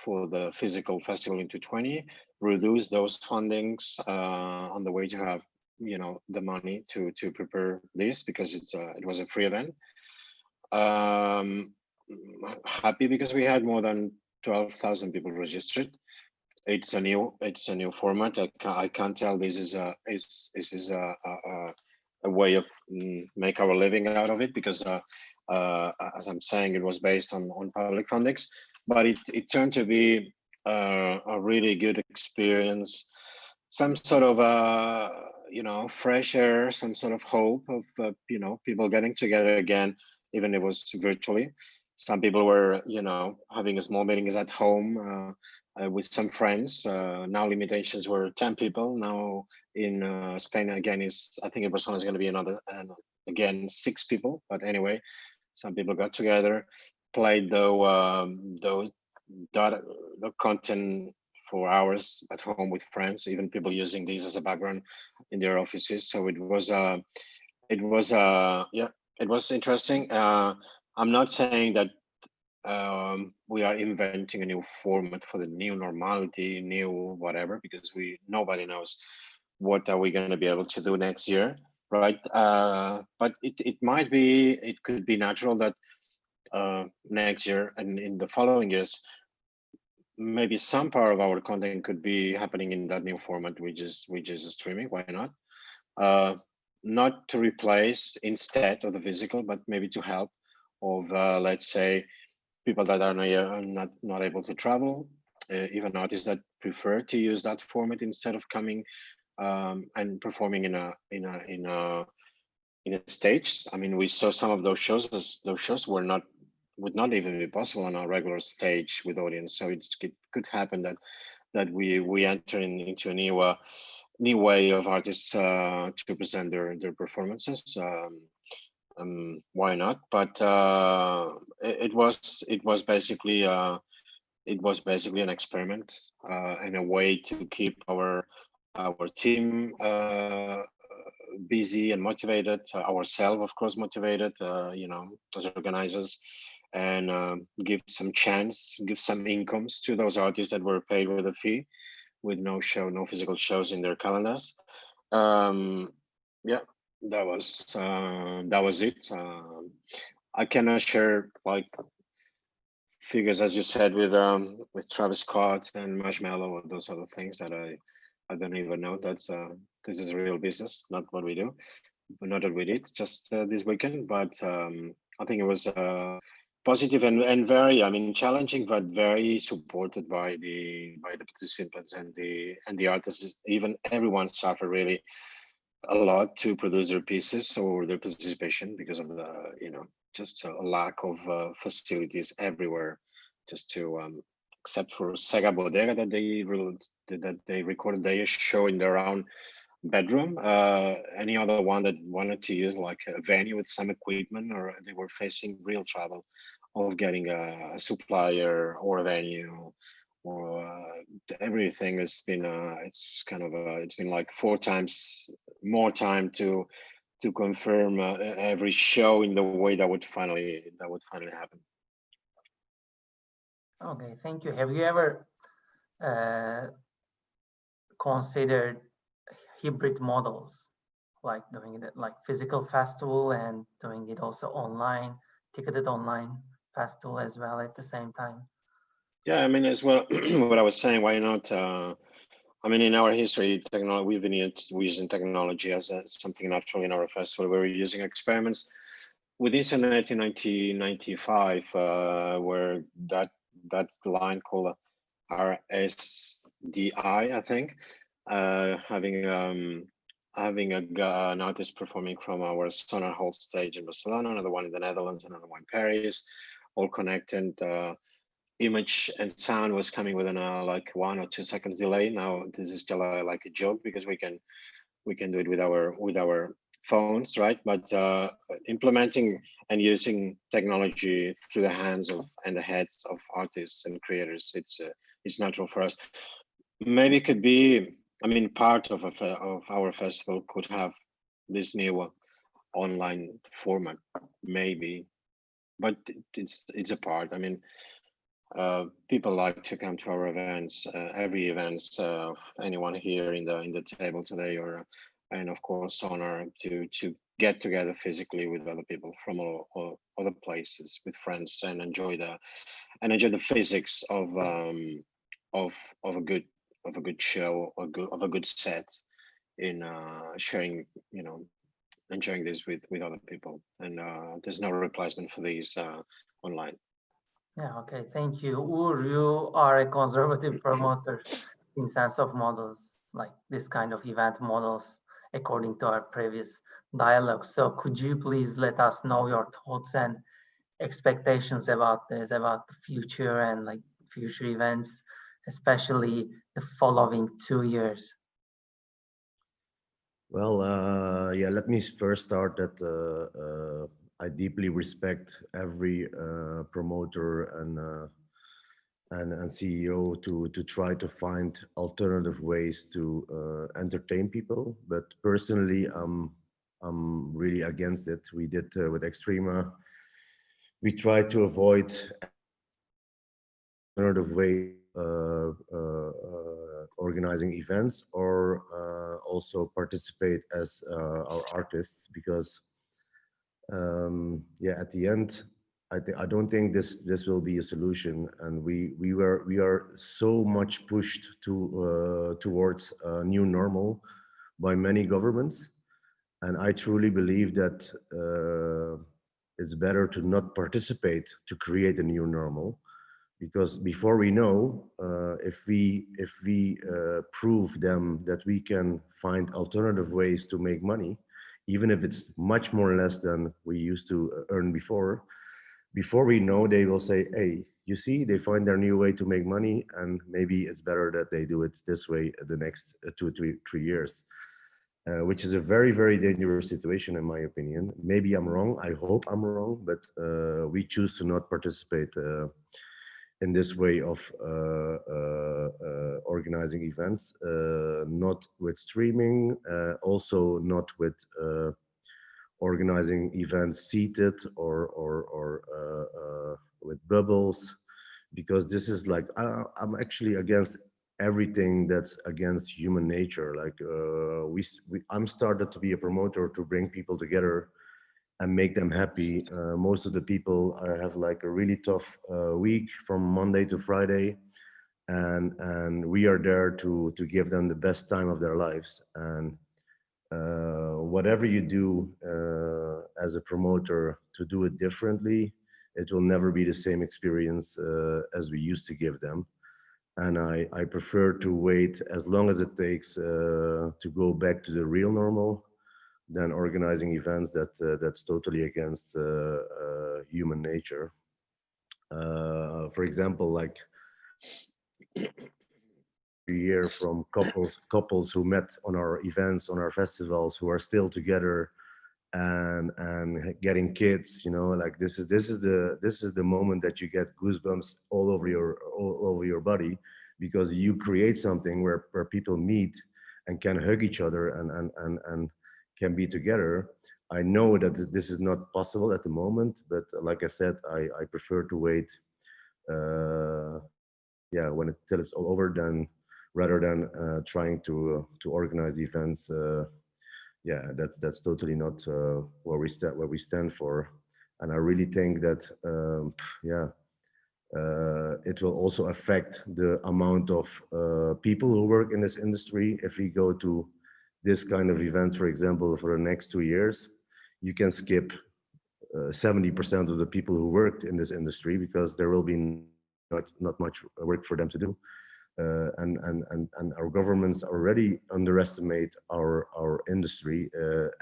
for the physical festival into 20, reduce those fundings on the way to have the money to prepare this, because it was a free event. Happy because we had more than 12,000 people registered. It's a new format. I can't tell this is a way of make our living out of it, because as I'm saying, it was based on public fundings, but it turned to be a really good experience, some sort of fresh air, some sort of hope of people getting together again, even if it was virtually. Some people were having a small meetings at home with some friends. Now limitations were 10 people. Now in Spain again I think in Barcelona is going to be another again 6 people. But anyway, some people got together, played the content for hours at home with friends, even people using these as a background in their offices. So it was interesting. I'm not saying that we are inventing a new format for the new normality, new whatever, because nobody knows what are we going to be able to do next year, right? But it could be natural that next year and in the following years, maybe some part of our content could be happening in that new format, which is streaming. Why not? Not to replace instead of the physical, but maybe to help of let's say people that are not able to travel, even artists that prefer to use that format instead of coming and performing in a stage. I mean, we saw some of those shows. Those shows would not even be possible on a regular stage with audience. So it could happen that we enter into a new way of artists to present their performances. Why not? But it was basically an experiment and a way to keep our team busy and motivated, ourselves of course motivated, as organizers, and give some incomes to those artists that were paid with a fee, with no physical shows in their calendars. Yeah, that was it. I cannot share like figures, as you said, with Travis Scott and Marshmallow or those other things that I don't even know. That's this is a real business, not what we do, not that we did just this weekend. But I think it was positive and very, I mean, challenging, but very supported by the participants and the artists. Even everyone suffered really a lot to produce their pieces or their participation because of the just a lack of facilities everywhere. Just to except for Sega Bodega that they recorded their show in their own bedroom. Any other one that wanted to use like a venue with some equipment, or they were facing real trouble of getting a supplier or a venue, or everything has been it's kind of it's been like 4 times more time to confirm every show in the way that would finally happen. Okay, thank you. Have you ever considered hybrid models, like doing it like physical festival and doing it also online, ticketed online festival as well at the same time? Yeah, I mean, as well, what I was saying, why not? I mean, in our history, we've been using technology as something natural in our festival. We were using experiments with internet in 1995, where that's the line called RSDI, I think, having an artist performing from our Sonar Hall stage in Barcelona, another one in the Netherlands, another one in Paris, all connected. Image and sound was coming within like 1 or 2 seconds delay. Now this is still like a joke because we can do it with our phones, right? But implementing and using technology through the hands of and the heads of artists and creators, it's natural for us. Maybe it could be, I mean, part of our festival could have this new online format, maybe, but it's a part. I mean, people like to come to our events, every events of anyone here in the table today, or and of course Sonar, to get together physically with other people from all other places, with friends, and enjoy the physics of a good show, of a good set, in sharing, enjoying this with other people. And there's no replacement for these online. Yeah, okay, thank you. Uğur, you are a conservative promoter in sense of models, like this kind of event models, according to our previous dialogue. So could you please let us know your thoughts and expectations about this, about the future and like future events, especially the following 2 years? Well, yeah, let me first start that I deeply respect every promoter and CEO to try to find alternative ways to entertain people. But personally, I'm really against it. We did with Extrema. We tried to avoid alternative way organizing events, or also participate as our artists, because yeah, at the end, I don't think this will be a solution, and we are so much pushed towards a new normal by many governments, and I truly believe that it's better to not participate to create a new normal, because before we know, if we prove them that we can find alternative ways to make money, even if it's much more or less than we used to earn before we know, they will say, hey, you see, they find their new way to make money, and maybe it's better that they do it this way the next 2, 3 years, which is a very, very dangerous situation, in my opinion. Maybe I'm wrong, I hope I'm wrong, but we choose to not participate in this way of organizing events, not with streaming, also not with organizing events seated or with bubbles, because this is like, I'm actually against everything that's against human nature. Like I'm started to be a promoter to bring people together and make them happy. Most of the people have like a really tough week from Monday to Friday, and we are there to give them the best time of their lives. And whatever you do as a promoter, to do it differently, it will never be the same experience as we used to give them. And I prefer to wait as long as it takes to go back to the real normal than organizing events that's totally against human nature. For example, like year from couples who met on our events, on our festivals, who are still together and getting kids, you know, like this is the moment that you get goosebumps all over your body, because you create something where people meet and can hug each other and can be together. I know that this is not possible at the moment, but like I said, I prefer to wait till it's all over, than rather than trying to organize events. That's totally not where we stand for. And I really think that it will also affect the amount of people who work in this industry. If we go to this kind of event, for example, for the next 2 years, you can skip 70% of the people who worked in this industry, because there will be not much work for them to do. And our governments already underestimate our industry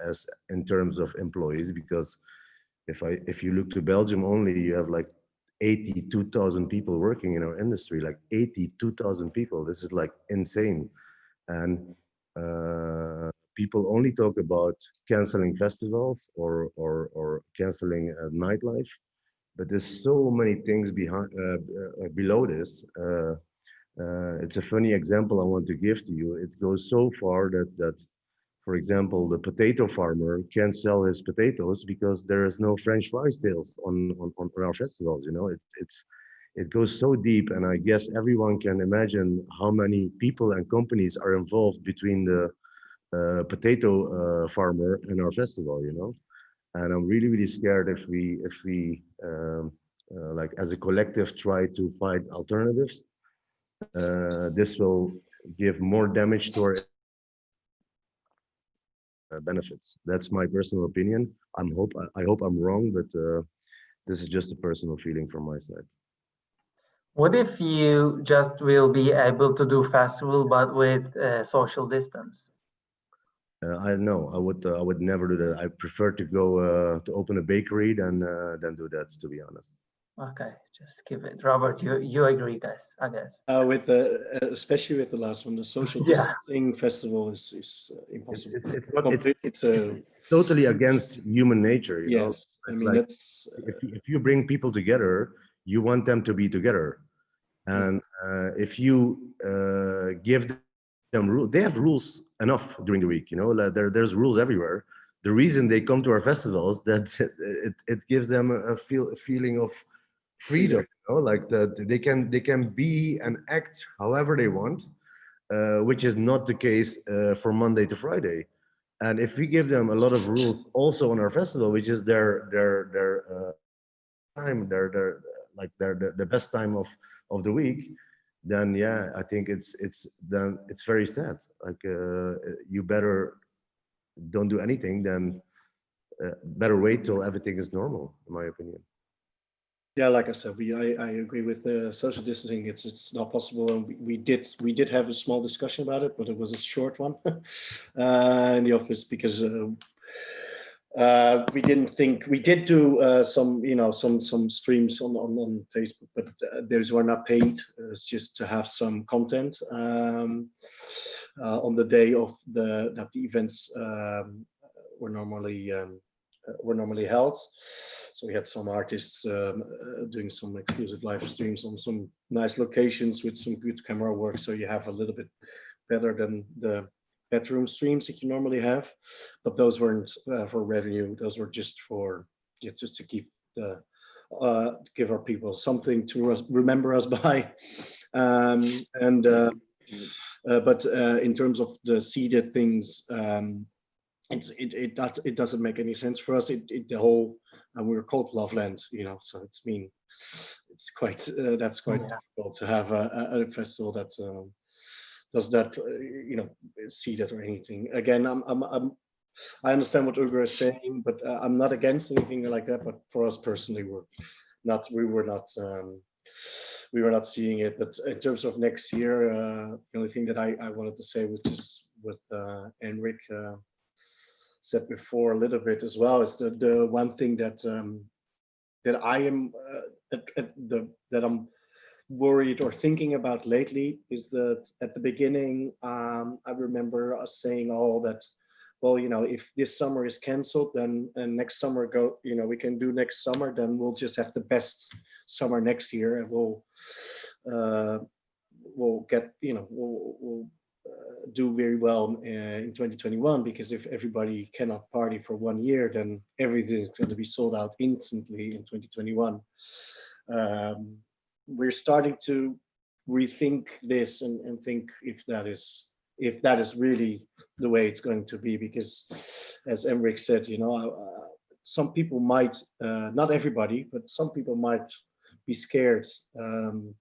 as in terms of employees, because if you look to Belgium only, you have like 82,000 people working in our industry, like 82,000 people. This is like insane. And people only talk about canceling festivals or canceling nightlife, but there's so many things below this. It's a funny example I want to give to you. It goes so far that for example, the potato farmer can't sell his potatoes because there is no French fry sales on our festivals. You know, it goes so deep, and I guess everyone can imagine how many people and companies are involved between the potato farmer and our festival. You know, and I'm really scared if we like as a collective try to find alternatives. This will give more damage to our benefits. That's my personal opinion. I hope I'm wrong, but this is just a personal feeling from my side. What if you just will be able to do festival but with social distance? I don't know. I would never do that. I prefer to go to open a bakery than do that, to be honest. Okay, just keep it. Robert, you agree, guys? I guess. With especially with the last one, the social distancing festival is impossible. It's totally against human nature. You know? I mean, like, that's if you bring people together, you want them to be together, and if you give them rules, they have rules enough during the week. You know, like there's rules everywhere. The reason they come to our festivals, that it gives them a feeling of freedom, you know, like they can be and act however they want, which is not the case from Monday to Friday. And if we give them a lot of rules also on our festival, which is their time, their best time of the week, then yeah, I think it's very sad. Like you better don't do anything, then better wait till everything is normal, in my opinion. Yeah, like I said, I agree with the social distancing. It's not possible, and we did have a small discussion about it, but it was a short one in the office, because we didn't think we did do some streams on Facebook, but those were not paid. It's just to have some content on the day of that the events were normally held. So we had some artists doing some exclusive live streams on some nice locations with some good camera work. So you have a little bit better than the bedroom streams that you normally have. But those weren't for revenue. Those were just for just to keep give our people something to remember us by. But in terms of the seeded things, it doesn't make any sense for us. The whole, and we're called Loveland, so it's quite that's quite difficult to have a festival that does that, see that or anything. Again, I understand what Ugur is saying, but I'm not against anything like that. But for us personally, we were not seeing it. But in terms of next year, the only thing that I wanted to say, which is what Enric said before a little bit as well, is the one thing that I am that I'm worried or thinking about lately is that at the beginning, I remember us saying that, well, if this summer is canceled, then and next summer we can do next summer, then we'll just have the best summer next year, and we'll get, we'll do very well in 2021, because if everybody cannot party for 1 year, then everything is going to be sold out instantly in 2021. We're starting to rethink this and think if that is really the way it's going to be, because as Emmerich said, some people might, not everybody, but some people might be scared to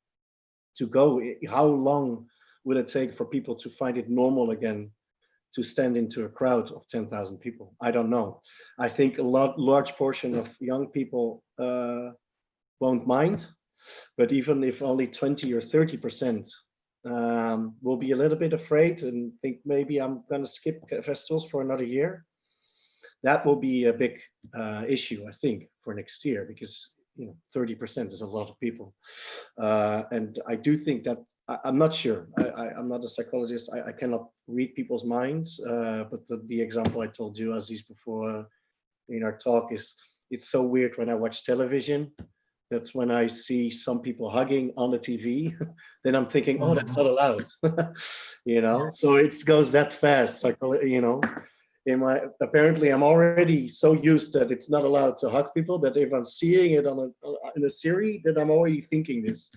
go. How long will it take for people to find it normal again to stand into a crowd of 10,000 people? I don't know. I think a large portion of young people won't mind, but even if only 20 or 30% will be a little bit afraid and think maybe I'm going to skip festivals for another year, that will be a big issue, I think, for next year, because 30% is a lot of people. And I do think that, I'm not sure, I'm not a psychologist, I cannot read people's minds, but the example I told you, Aziz, before in our talk is, it's so weird when I watch television. That's when I see some people hugging on the TV, then I'm thinking, oh, that's not allowed. So it goes that fast. Apparently I'm already so used that it's not allowed to hug people, that if I'm seeing it in a series, that I'm already thinking this.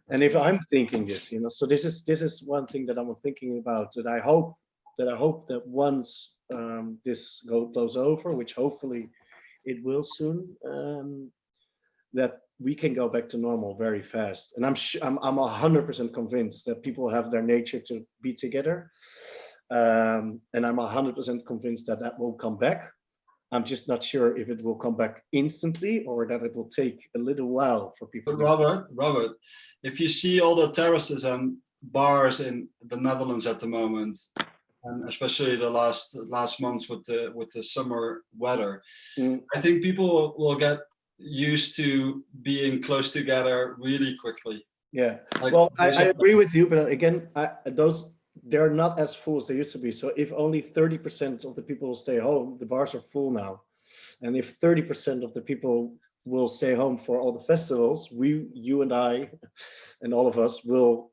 And if I'm thinking this, so this is one thing that I'm thinking about, that I hope that once this blows over, which hopefully it will soon, that we can go back to normal very fast. And I'm 100% convinced that people have their nature to be together. And I'm 100% convinced that will come back. I'm just not sure if it will come back instantly or that it will take a little while for people. But Robert, if you see all the terraces and bars in the Netherlands at the moment, and especially the last months with the summer weather, I think people will get used to being close together really quickly. Yeah, well, I agree with you, but again, they're not as full as they used to be. So if only 30% of the people will stay home, the bars are full now. And if 30% of the people will stay home for all the festivals, you and I, and all of us will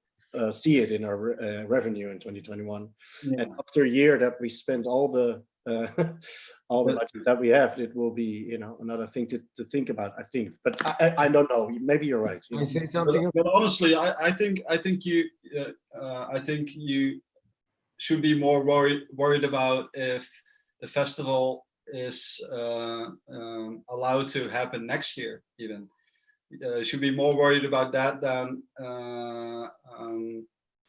see it in our revenue in 2021. Yeah. And after a year that we spend all the budget that we have, it will be another thing to think about, I think. But I don't know. Maybe you're right. Can I say something? But honestly, I think you should be more worried about if the festival is allowed to happen next year. Even should be more worried about that than.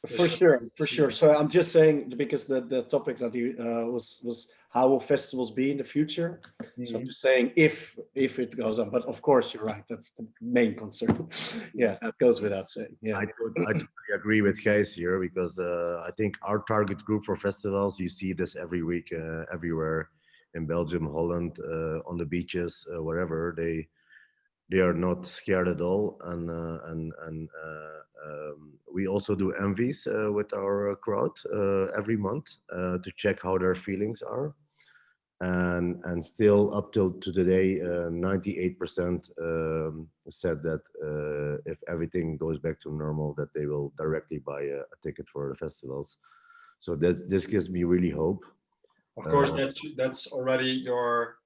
For sure. So I'm just saying, because the topic that you was how will festivals be in the future. Mm-hmm. So I'm just saying if it goes on, but of course you're right. That's the main concern. Yeah, that goes without saying. Yeah, I totally agree with Gijs here, because I think our target group for festivals, you see this every week, everywhere in Belgium, Holland, on the beaches, wherever they are not scared at all, and we also do envies with our crowd every month to check how their feelings are, and still up till to today, 98% said that if everything goes back to normal, that they will directly buy a ticket for the festivals. So this gives me really hope. Of course, that's already your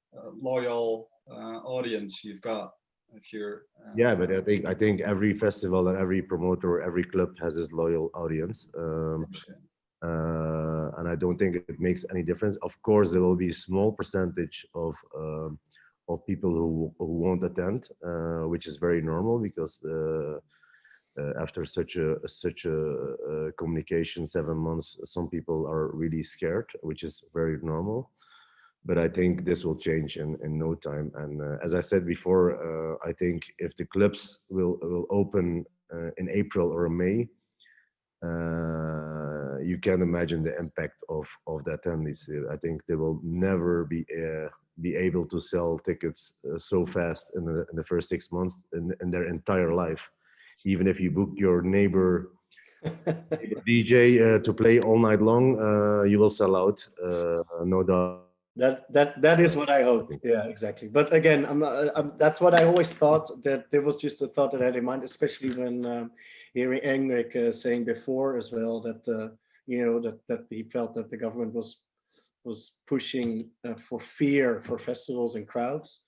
loyal audience you've got. If you're yeah, but I think every festival and every promoter, every club has his loyal audience. And I don't think it makes any difference. Of course, there will be a small percentage of people who won't attend, which is very normal because after such a communication, 7 months, some people are really scared, which is very normal. But I think this will change in no time. And as I said before, I think if the clubs will open in April or May, you can imagine the impact of the attendees. I think they will never be able to sell tickets so fast in the first 6 months in their entire life. Even if you book your neighbor DJ to play all night long, you will sell out, no doubt. That is what I hope. Yeah, exactly. But again, that's what I always thought. That there was just a thought that I had in mind, especially when hearing Enric saying before as well that you know that he felt that the government was pushing for fear for festivals and crowds.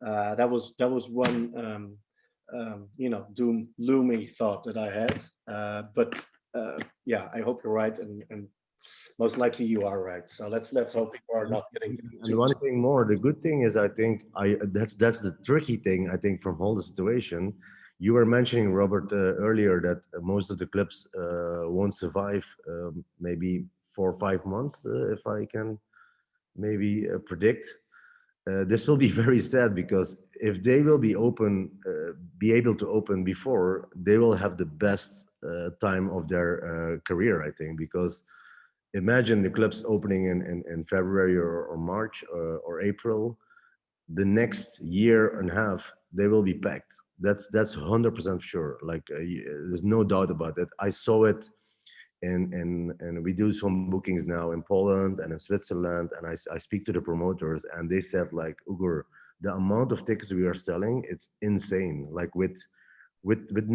That was one you know, looming thought that I had. But yeah, I hope you're right, and most likely you are right. So let's hope people are not getting too. And one thing more, the good thing is I think that's the tricky thing I think from all the situation. You were mentioning, Robert, earlier that most of the clubs won't survive maybe 4 or 5 months, if I can maybe predict. This will be very sad because if they will be able to open before, they will have the best time of their career, I think, because imagine the clubs opening in February or March or April. The next year and a half, they will be packed. That's 100% sure. Like there's no doubt about it. I saw it, and we do some bookings now in Poland and in Switzerland, and I speak to the promoters, and they said like, Ugur, the amount of tickets we are selling, it's insane. Like with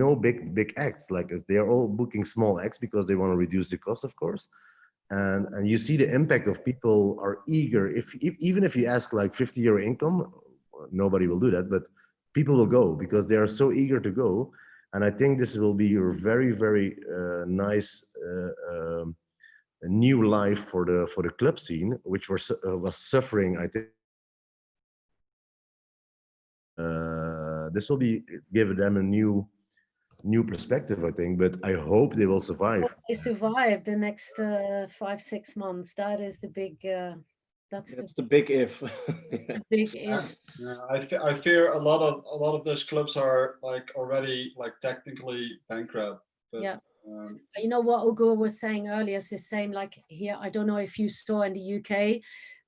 no big acts, like they are all booking small acts because they want to reduce the cost, of course. And you see the impact of people are eager. Even if you ask like 50 € income, nobody will do that, but people will go because they are so eager to go. And I think this will be a very, very nice new life for the club scene, which was suffering. I think this will give them a new perspective, I think, but I hope they will survive. They survive the next 5-6 months. That is the big. That's the big if. The big if. Yeah, I fear a lot of those clubs are like already like technically bankrupt. But, yeah. You know what Ugur was saying earlier is the same. Like here, I don't know if you saw in the UK,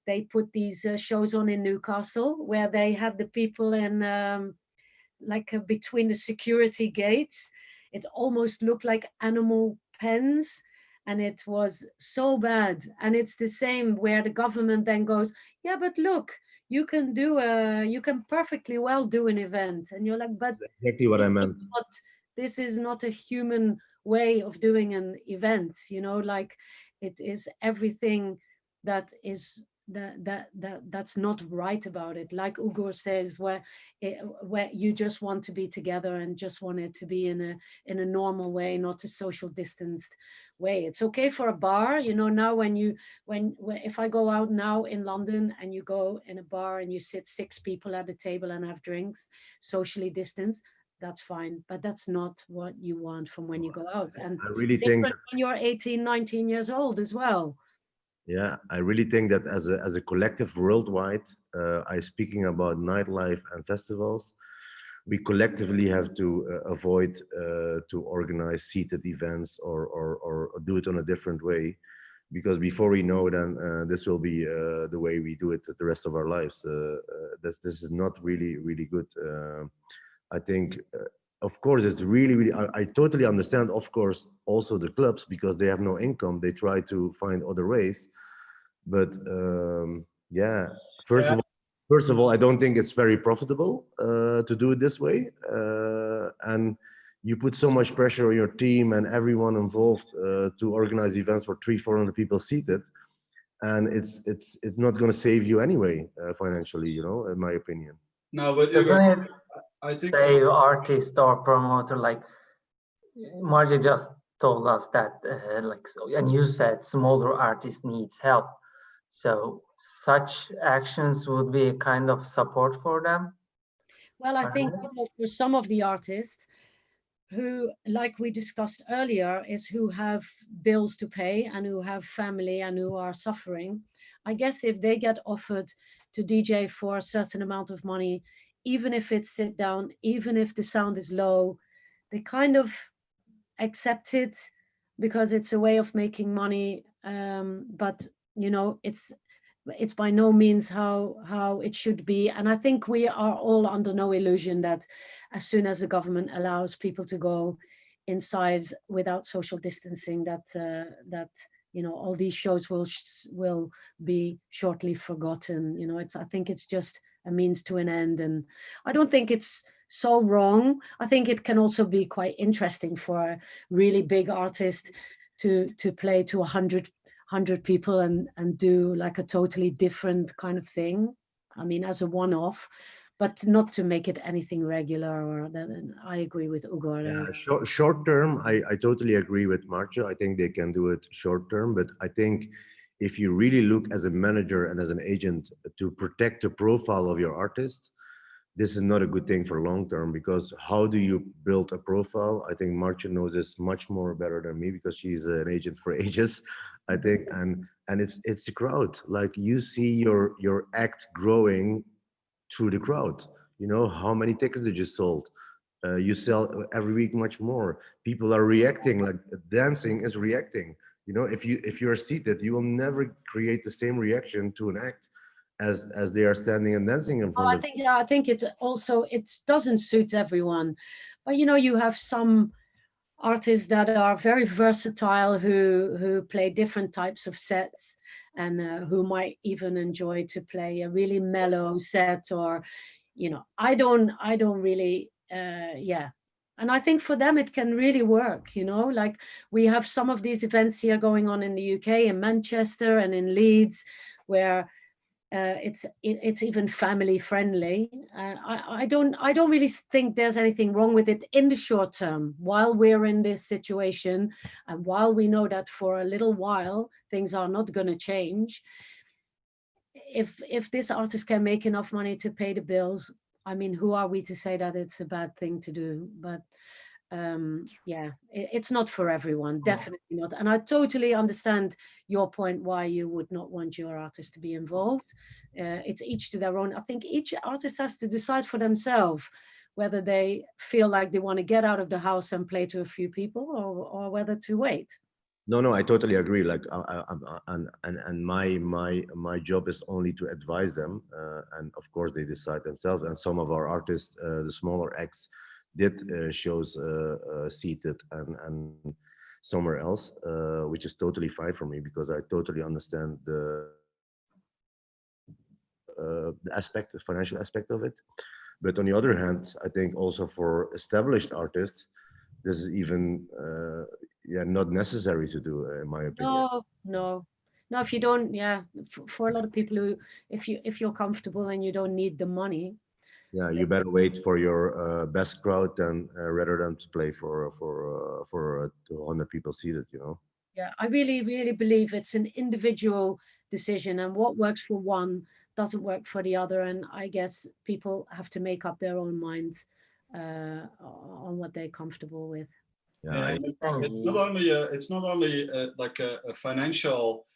they put these shows on in Newcastle where they had the people in. Like between the security gates, it almost looked like animal pens, and it was so bad. And it's the same where the government then goes, yeah, but look, you can perfectly well do an event, and you're like, but that's exactly what I meant. This is not a human way of doing an event, you know, like it is everything that is that's not right about it. Like Ugur says, where you just want to be together and just want it to be in a normal way, not a social distanced way. It's okay for a bar, you know. Now when if I go out now in London and you go in a bar and you sit 6 people at a table and have drinks, socially distanced, that's fine, but that's not what you want from when you go out. And I really think when you're 18, 19 years old as well. Yeah, I really think that as a collective worldwide, I speaking about nightlife and festivals, we collectively have to avoid to organize seated events or do it on a different way, because before we know, then this will be the way we do it the rest of our lives. This is not really good. I think. Of course, it's really, I totally understand, of course, also the clubs, because they have no income, they try to find other ways. But yeah, first of all, I don't think it's very profitable to do it this way. And you put so much pressure on your team and everyone involved to organize events for 300-400 people seated. And it's not going to save you anyway financially, you know, in my opinion. No, but I think say artist or promoter, like Margie just told us that, and you said smaller artists needs help. So such actions would be a kind of support for them. Well, I think for some of the artists who, like we discussed earlier, is who have bills to pay and who have family and who are suffering. I guess if they get offered to DJ for a certain amount of money, even if it's sit down, even if the sound is low, they kind of accept it because it's a way of making money. But you know, it's by no means how it should be. And I think we are all under no illusion that as soon as the government allows people to go inside without social distancing, that you know, all these shows will be shortly forgotten. You know, I think it's just a means to an end, and I don't think it's so wrong. I think it can also be quite interesting for a really big artist to play to 100 people and do like a totally different kind of thing. I mean, as a one-off, but not to make it anything regular. Or that. I agree with Ugo. Yeah, short term, I totally agree with Marcia. I think they can do it short term, but I think if you really look as a manager and as an agent to protect the profile of your artist, this is not a good thing for long term, because how do you build a profile? I think Marcia knows this much more better than me because she's an agent for ages, I think, and it's the crowd. Like, you see your act growing through the crowd. You know, how many tickets did you sold? You sell every week much more. People are reacting, like dancing is reacting. You know, if you're seated, you will never create the same reaction to an act as they are standing and dancing in front of you. I think it also, it doesn't suit everyone. But you know, you have some artists that are very versatile who play different types of sets, and who might even enjoy to play a really mellow set, or you know, I don't really yeah. And I think for them it can really work, you know, like we have some of these events here going on in the UK, in Manchester and in Leeds, where it's even family friendly. I don't really think there's anything wrong with it in the short term, while we're in this situation, and while we know that for a little while things are not going to change. If this artist can make enough money to pay the bills, I mean, who are we to say that it's a bad thing to do? But yeah, it's not for everyone, definitely not. And I totally understand your point why you would not want your artist to be involved. It's each to their own. I think each artist has to decide for themselves whether they feel like they want to get out of the house and play to a few people, or whether to wait. No, I totally agree. Like, and my job is only to advise them, and of course they decide themselves. And some of our artists, the smaller acts, did shows seated and somewhere else, which is totally fine for me, because I totally understand the aspect, the financial aspect of it. But on the other hand, I think also for established artists, this is even not necessary to do, in my opinion. No, if you don't, for a lot of people who, if you're comfortable and you don't need the money, you better wait for your best crowd than rather than to play for 200 people seated, you know. Yeah, I really believe it's an individual decision, and what works for one doesn't work for the other. And I guess people have to make up their own minds on what they're comfortable with. It's not only like a financial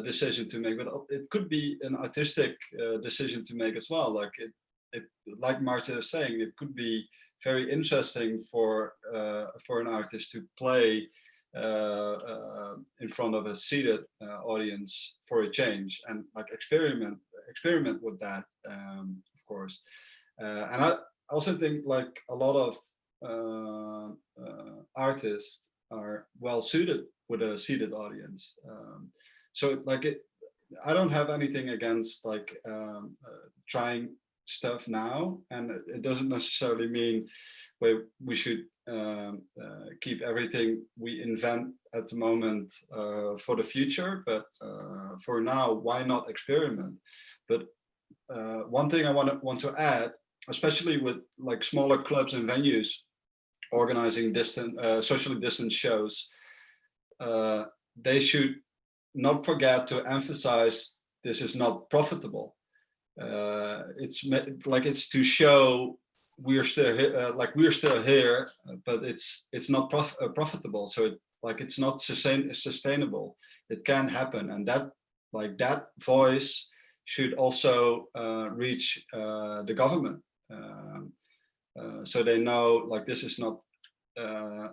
decision to make, but it could be an artistic decision to make as well. Like like Marta is saying, it could be very interesting for an artist to play in front of a seated audience for a change, and like experiment with that, of course. And I also think like a lot of artists are well suited with a seated audience. So like I don't have anything against like trying stuff now, and it doesn't necessarily mean we should keep everything we invent at the moment for the future, but for now, why not experiment? But one thing I want to add, especially with like smaller clubs and venues organizing socially distant shows, they should not forget to emphasize this is not profitable. It's to show we're still here, but it's not profitable. So it's not sustainable. It can happen, and that voice should also reach the government, so they know this is not a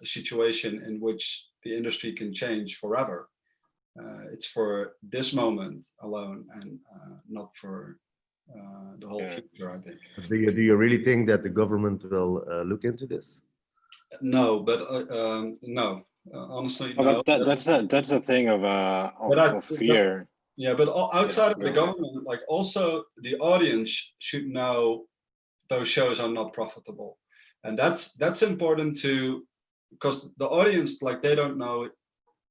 situation in which the industry can change forever. It's for this moment alone, and not for the whole future, I think. Do you really think that the government will look into this? No, but no. Honestly, no. But that's the thing of fear. Yeah, but outside of the government, also the audience should know those shows are not profitable, and that's important too, because the audience they don't know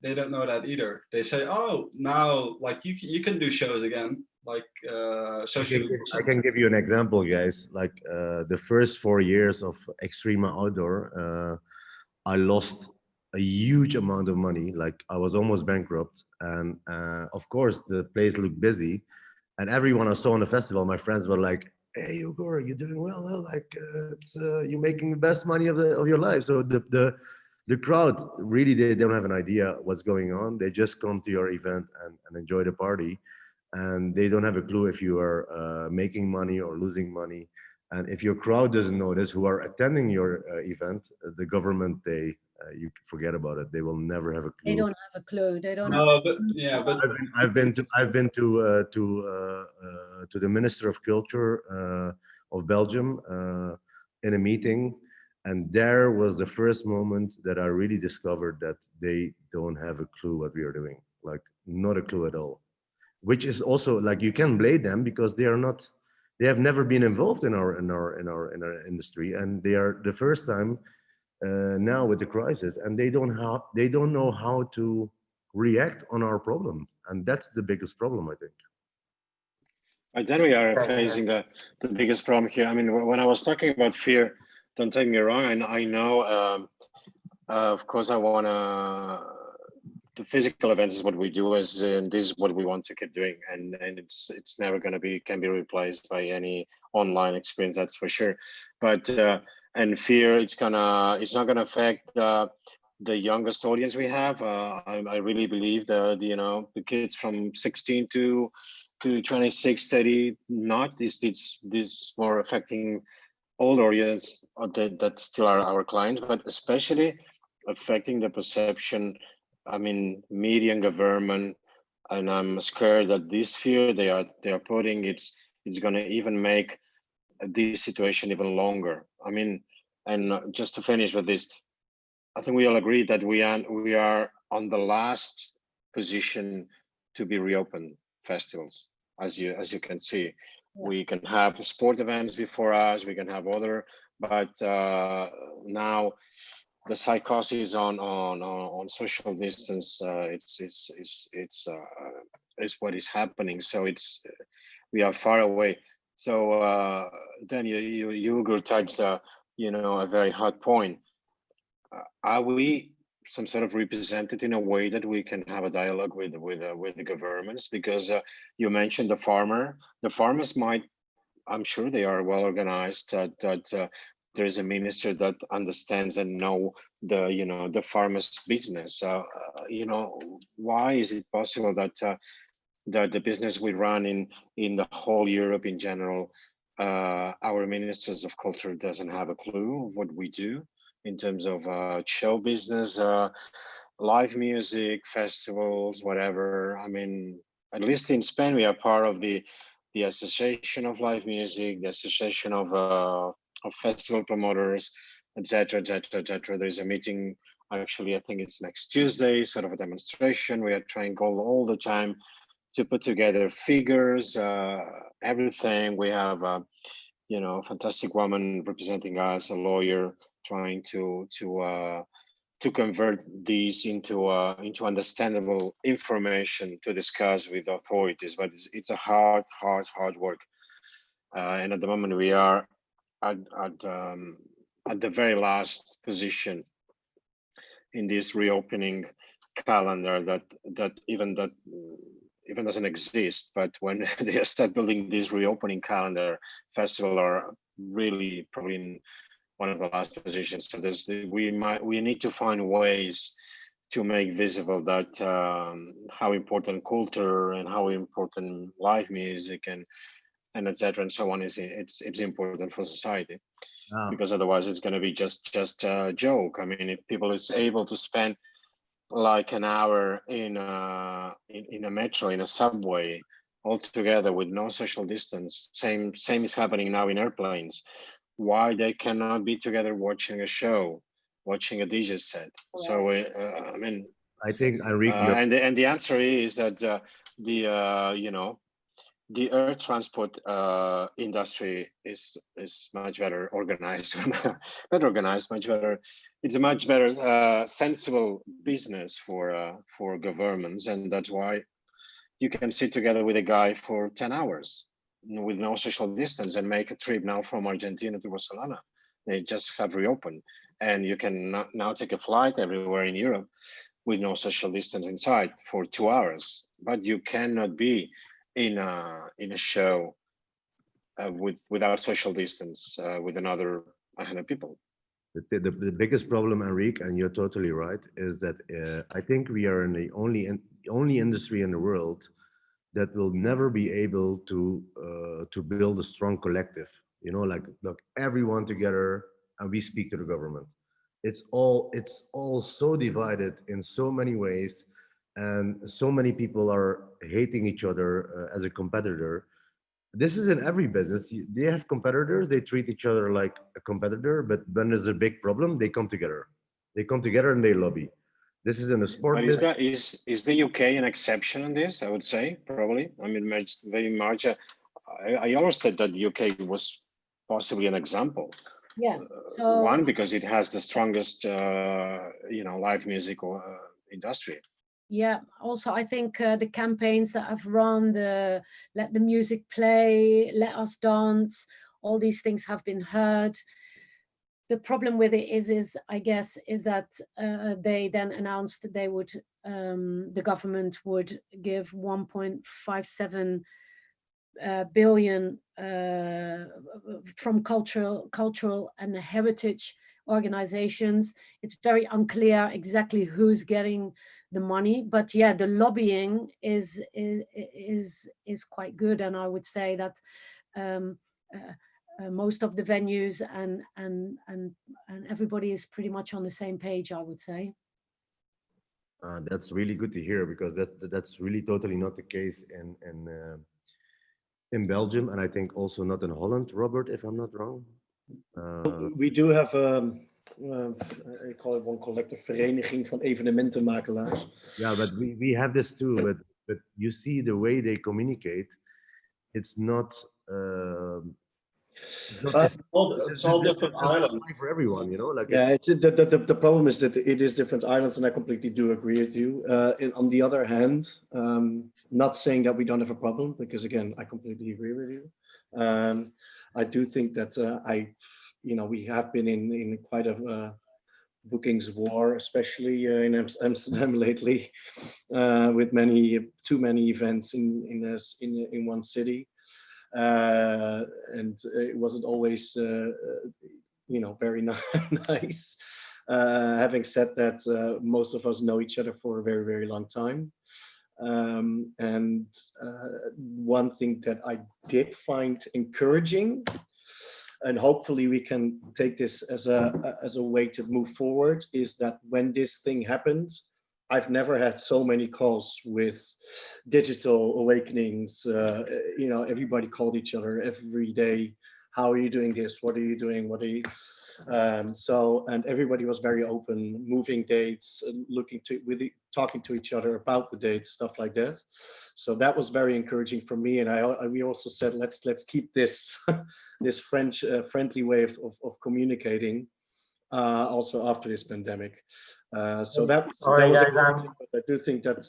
that either. They say, oh, now you can do shows again, socially. I can give you an example, guys. The first 4 years of Extreme Outdoor, I lost a huge amount of money. I was almost bankrupt, and of course the place looked busy, and everyone I saw on the festival, my friends were like, "Hey, Igor, you're doing well. It's you're making the best money of your life." So the crowd really, they don't have an idea what's going on. They just come to your event and enjoy the party, and they don't have a clue if you are making money or losing money. And if your crowd doesn't notice, who are attending your event, the government, you forget about it. They will never have a clue. They don't have a clue. They don't. No, but yeah, but I've been to the Minister of Culture of Belgium in a meeting, and there was the first moment that I really discovered that they don't have a clue what we are doing. Not a clue at all. Which is also you can blame them, because they have never been involved in our industry, and they are the first time now with the crisis, and they don't know how to react on our problem, and that's the biggest problem, I think. And then we are facing the biggest problem here. I mean, when I was talking about fear, don't take me wrong, I know, of course, I want to. The physical events is what we do, and this is what we want to keep doing, and it's never going to can be replaced by any online experience, that's for sure. But and fear, it's not gonna affect the youngest audience we have. I really believe that the kids from 16 to 26, 30, not this more affecting older audience that still are our clients, but especially affecting the perception. I mean, media and government, and I'm scared that this fear they are putting, it's going to even make this situation even longer. I mean, and just to finish with this, I think we all agree that we are on the last position to be reopened festivals. As you can see, we can have sport events before us, we can have other, but now the psychosis on social distance, it's what is happening. So we are far away. So then you touched a very hot point. Are we some sort of represented in a way that we can have a dialogue with the governments? Because you mentioned the farmers might, I'm sure they are well organized, that there is a minister that understands and know the farmers' business. Why is it possible that the business we run in the whole Europe in general, our ministers of culture doesn't have a clue of what we do in terms of show business, live music, festivals, whatever. I mean, at least in Spain, we are part of the Association of Live Music, the Association of festival promoters, etc., etc., etc. There's a meeting, actually, I think it's next Tuesday, sort of a demonstration. We are trying all the time to put together figures, everything. We have a fantastic woman representing us, a lawyer, trying to convert these into understandable information to discuss with authorities. But it's a hard work, and at the moment we are at the very last position. in this reopening calendar that even doesn't exist. But when they start building this reopening calendar, festival are really probably in one of the last positions. So we need to find ways to make visible that how important culture and how important live music and etc. and so on is. It's important for society. Because otherwise it's going to be just a joke. I mean, if people is able to spend like an hour in a metro, in a subway, all together with no social distance, same is happening now in airplanes. Why they cannot be together watching a show, watching a DJ set? So I mean, I think Enrique, and the answer is that the air transport industry is much better organized, much better. It's a much better sensible business for governments, and that's why you can sit together with a guy for 10 hours with no social distance and make a trip now from Argentina to Barcelona. They just have reopened, and you can now take a flight everywhere in Europe with no social distance inside for 2 hours. But you cannot be in a show without social distance with another 100 people. The biggest problem, Enrique, and you're totally right, is that I think we are in the only industry in the world that will never be able to build a strong collective. You know, like everyone together, and we speak to the government. It's all so divided in so many ways, and so many people are hating each other as a competitor. This is in every business. They have competitors, they treat each other like a competitor, but when there's a big problem, they come together. They come together and they lobby. This is in a sport. But is the UK an exception on this? I would say probably. I mean, very much. I always thought that the UK was possibly an example. Yeah. One, because it has the strongest, live music industry. Yeah, also I think the campaigns that I've run, the let the music play, let us dance, all these things have been heard. The problem with it is I guess, is that they then announced that they would, the government would give 1.57 billion from cultural and heritage organizations. It's very unclear exactly who's getting the money, but yeah, the lobbying is quite good, and I would say that most of the venues and everybody is pretty much on the same page, I would say. That's really good to hear, because that's really totally not the case in Belgium, and I think also not in Holland, Robert, if I'm not wrong. We do have I call it one collective, Vereniging van Evenementenmakelaars. Yeah, but we have this too, but you see the way they communicate, it's not it's all different islands for everyone, you know. Like yeah, it's the problem is that it is different islands, and I completely do agree with you. On the other hand, not saying that we don't have a problem, because again, I completely agree with you. I do think that we have been in quite a bookings war, especially in Amsterdam lately, with too many events in one city. And it wasn't always very nice. Having said that, most of us know each other for a very, very long time. And one thing that I did find encouraging, and hopefully we can take this as a way to move forward, is that when this thing happened, I've never had so many calls with digital awakenings. Everybody called each other every day. How are you doing this? What are you doing? What are you? And everybody was very open, moving dates, talking to each other about the dates, stuff like that. So that was very encouraging for me. And we also said, let's keep this this friendly way of communicating also after this pandemic. So that was encouraging, but I do think that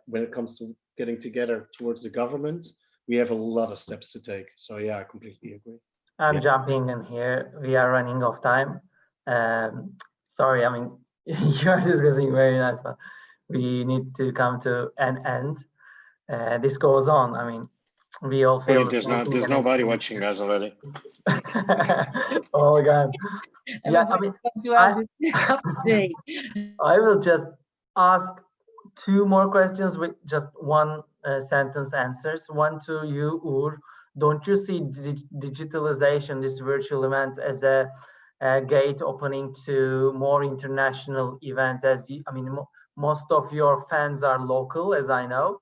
when it comes to getting together towards the government, we have a lot of steps to take. So yeah, I completely agree. I'm jumping in here. We are running off time. Sorry, I mean, You're discussing very nice, but we need to come to an end. This goes on. I mean, we all feel. Wait, there's nobody watching us already. Oh God. Yeah, I mean, I will just ask two more questions with just one sentence answers. One to you, Uğur. Don't you see digitalization, these virtual events, as a gate opening to more international events? As you, I mean, most of your fans are local, as I know.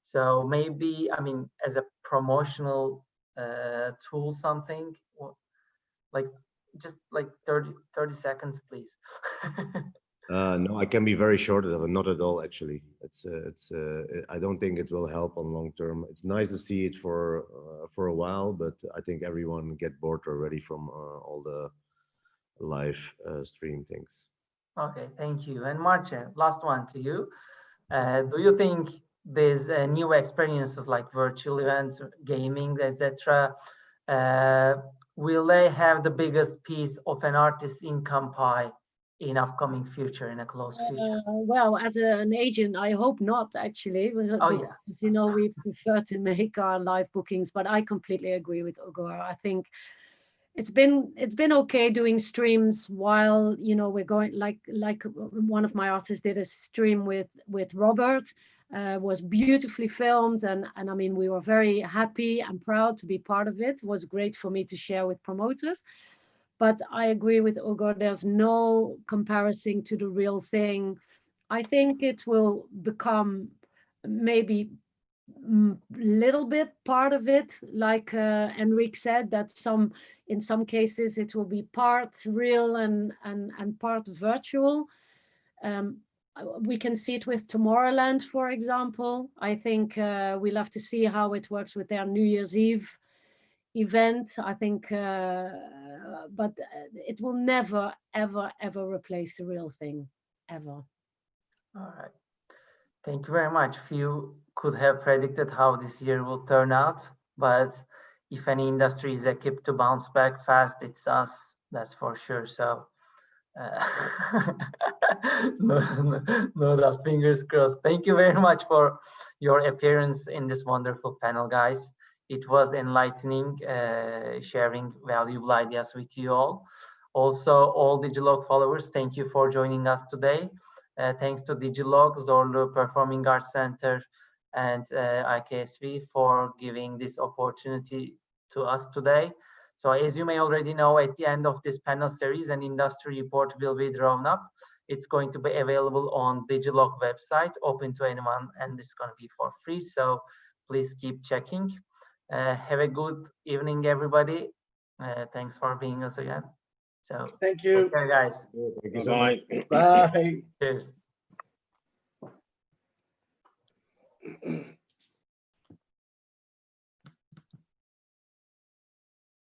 So maybe, I mean, as a promotional tool, something like just like 30 seconds, please. No, I can be very short. Not at all, actually. I don't think it will help on long term. It's nice to see it for a while, but I think everyone get bored already from all the live stream things. Okay, thank you. And Marce, last one to you. Do you think these new experiences like virtual events, gaming, etc., will they have the biggest piece of an artist's income pie in upcoming future, in a close future? Well, as an agent, I hope not, actually. Oh, yeah. Because, you know, we prefer to make our live bookings, but I completely agree with Uğur. I think it's been okay doing streams while, you know, we're going, like one of my artists did a stream with Robert, was beautifully filmed, and I mean, we were very happy and proud to be part of it. It was great for me to share with promoters. But I agree with Uğur, there's no comparison to the real thing. I think it will become maybe little bit part of it, like Enrique said, that in some cases it will be part real and part virtual. We can see it with Tomorrowland, for example. I think we'll have to see how it works with their New Year's Eve event. I think, but it will never, ever, ever replace the real thing, ever. All right. Thank you very much. Few could have predicted how this year will turn out, but if any industry is equipped to bounce back fast, it's us, that's for sure. So no doubt, fingers crossed. Thank you very much for your appearance in this wonderful panel, guys. It was enlightening, sharing valuable ideas with you all. Also, all Digilog followers, thank you for joining us today. Thanks to Digilog, Zorlu Performing Arts Center, and IKSV for giving this opportunity to us today. So as you may already know, at the end of this panel series, an industry report will be drawn up. It's going to be available on Digilog website, open to anyone, and it's going to be for free. So please keep checking. Have a good evening, everybody. Thanks for being us again. So thank you. Take care, guys. Thank you so much. Bye. Cheers.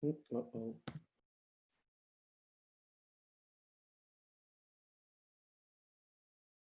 Uh-oh.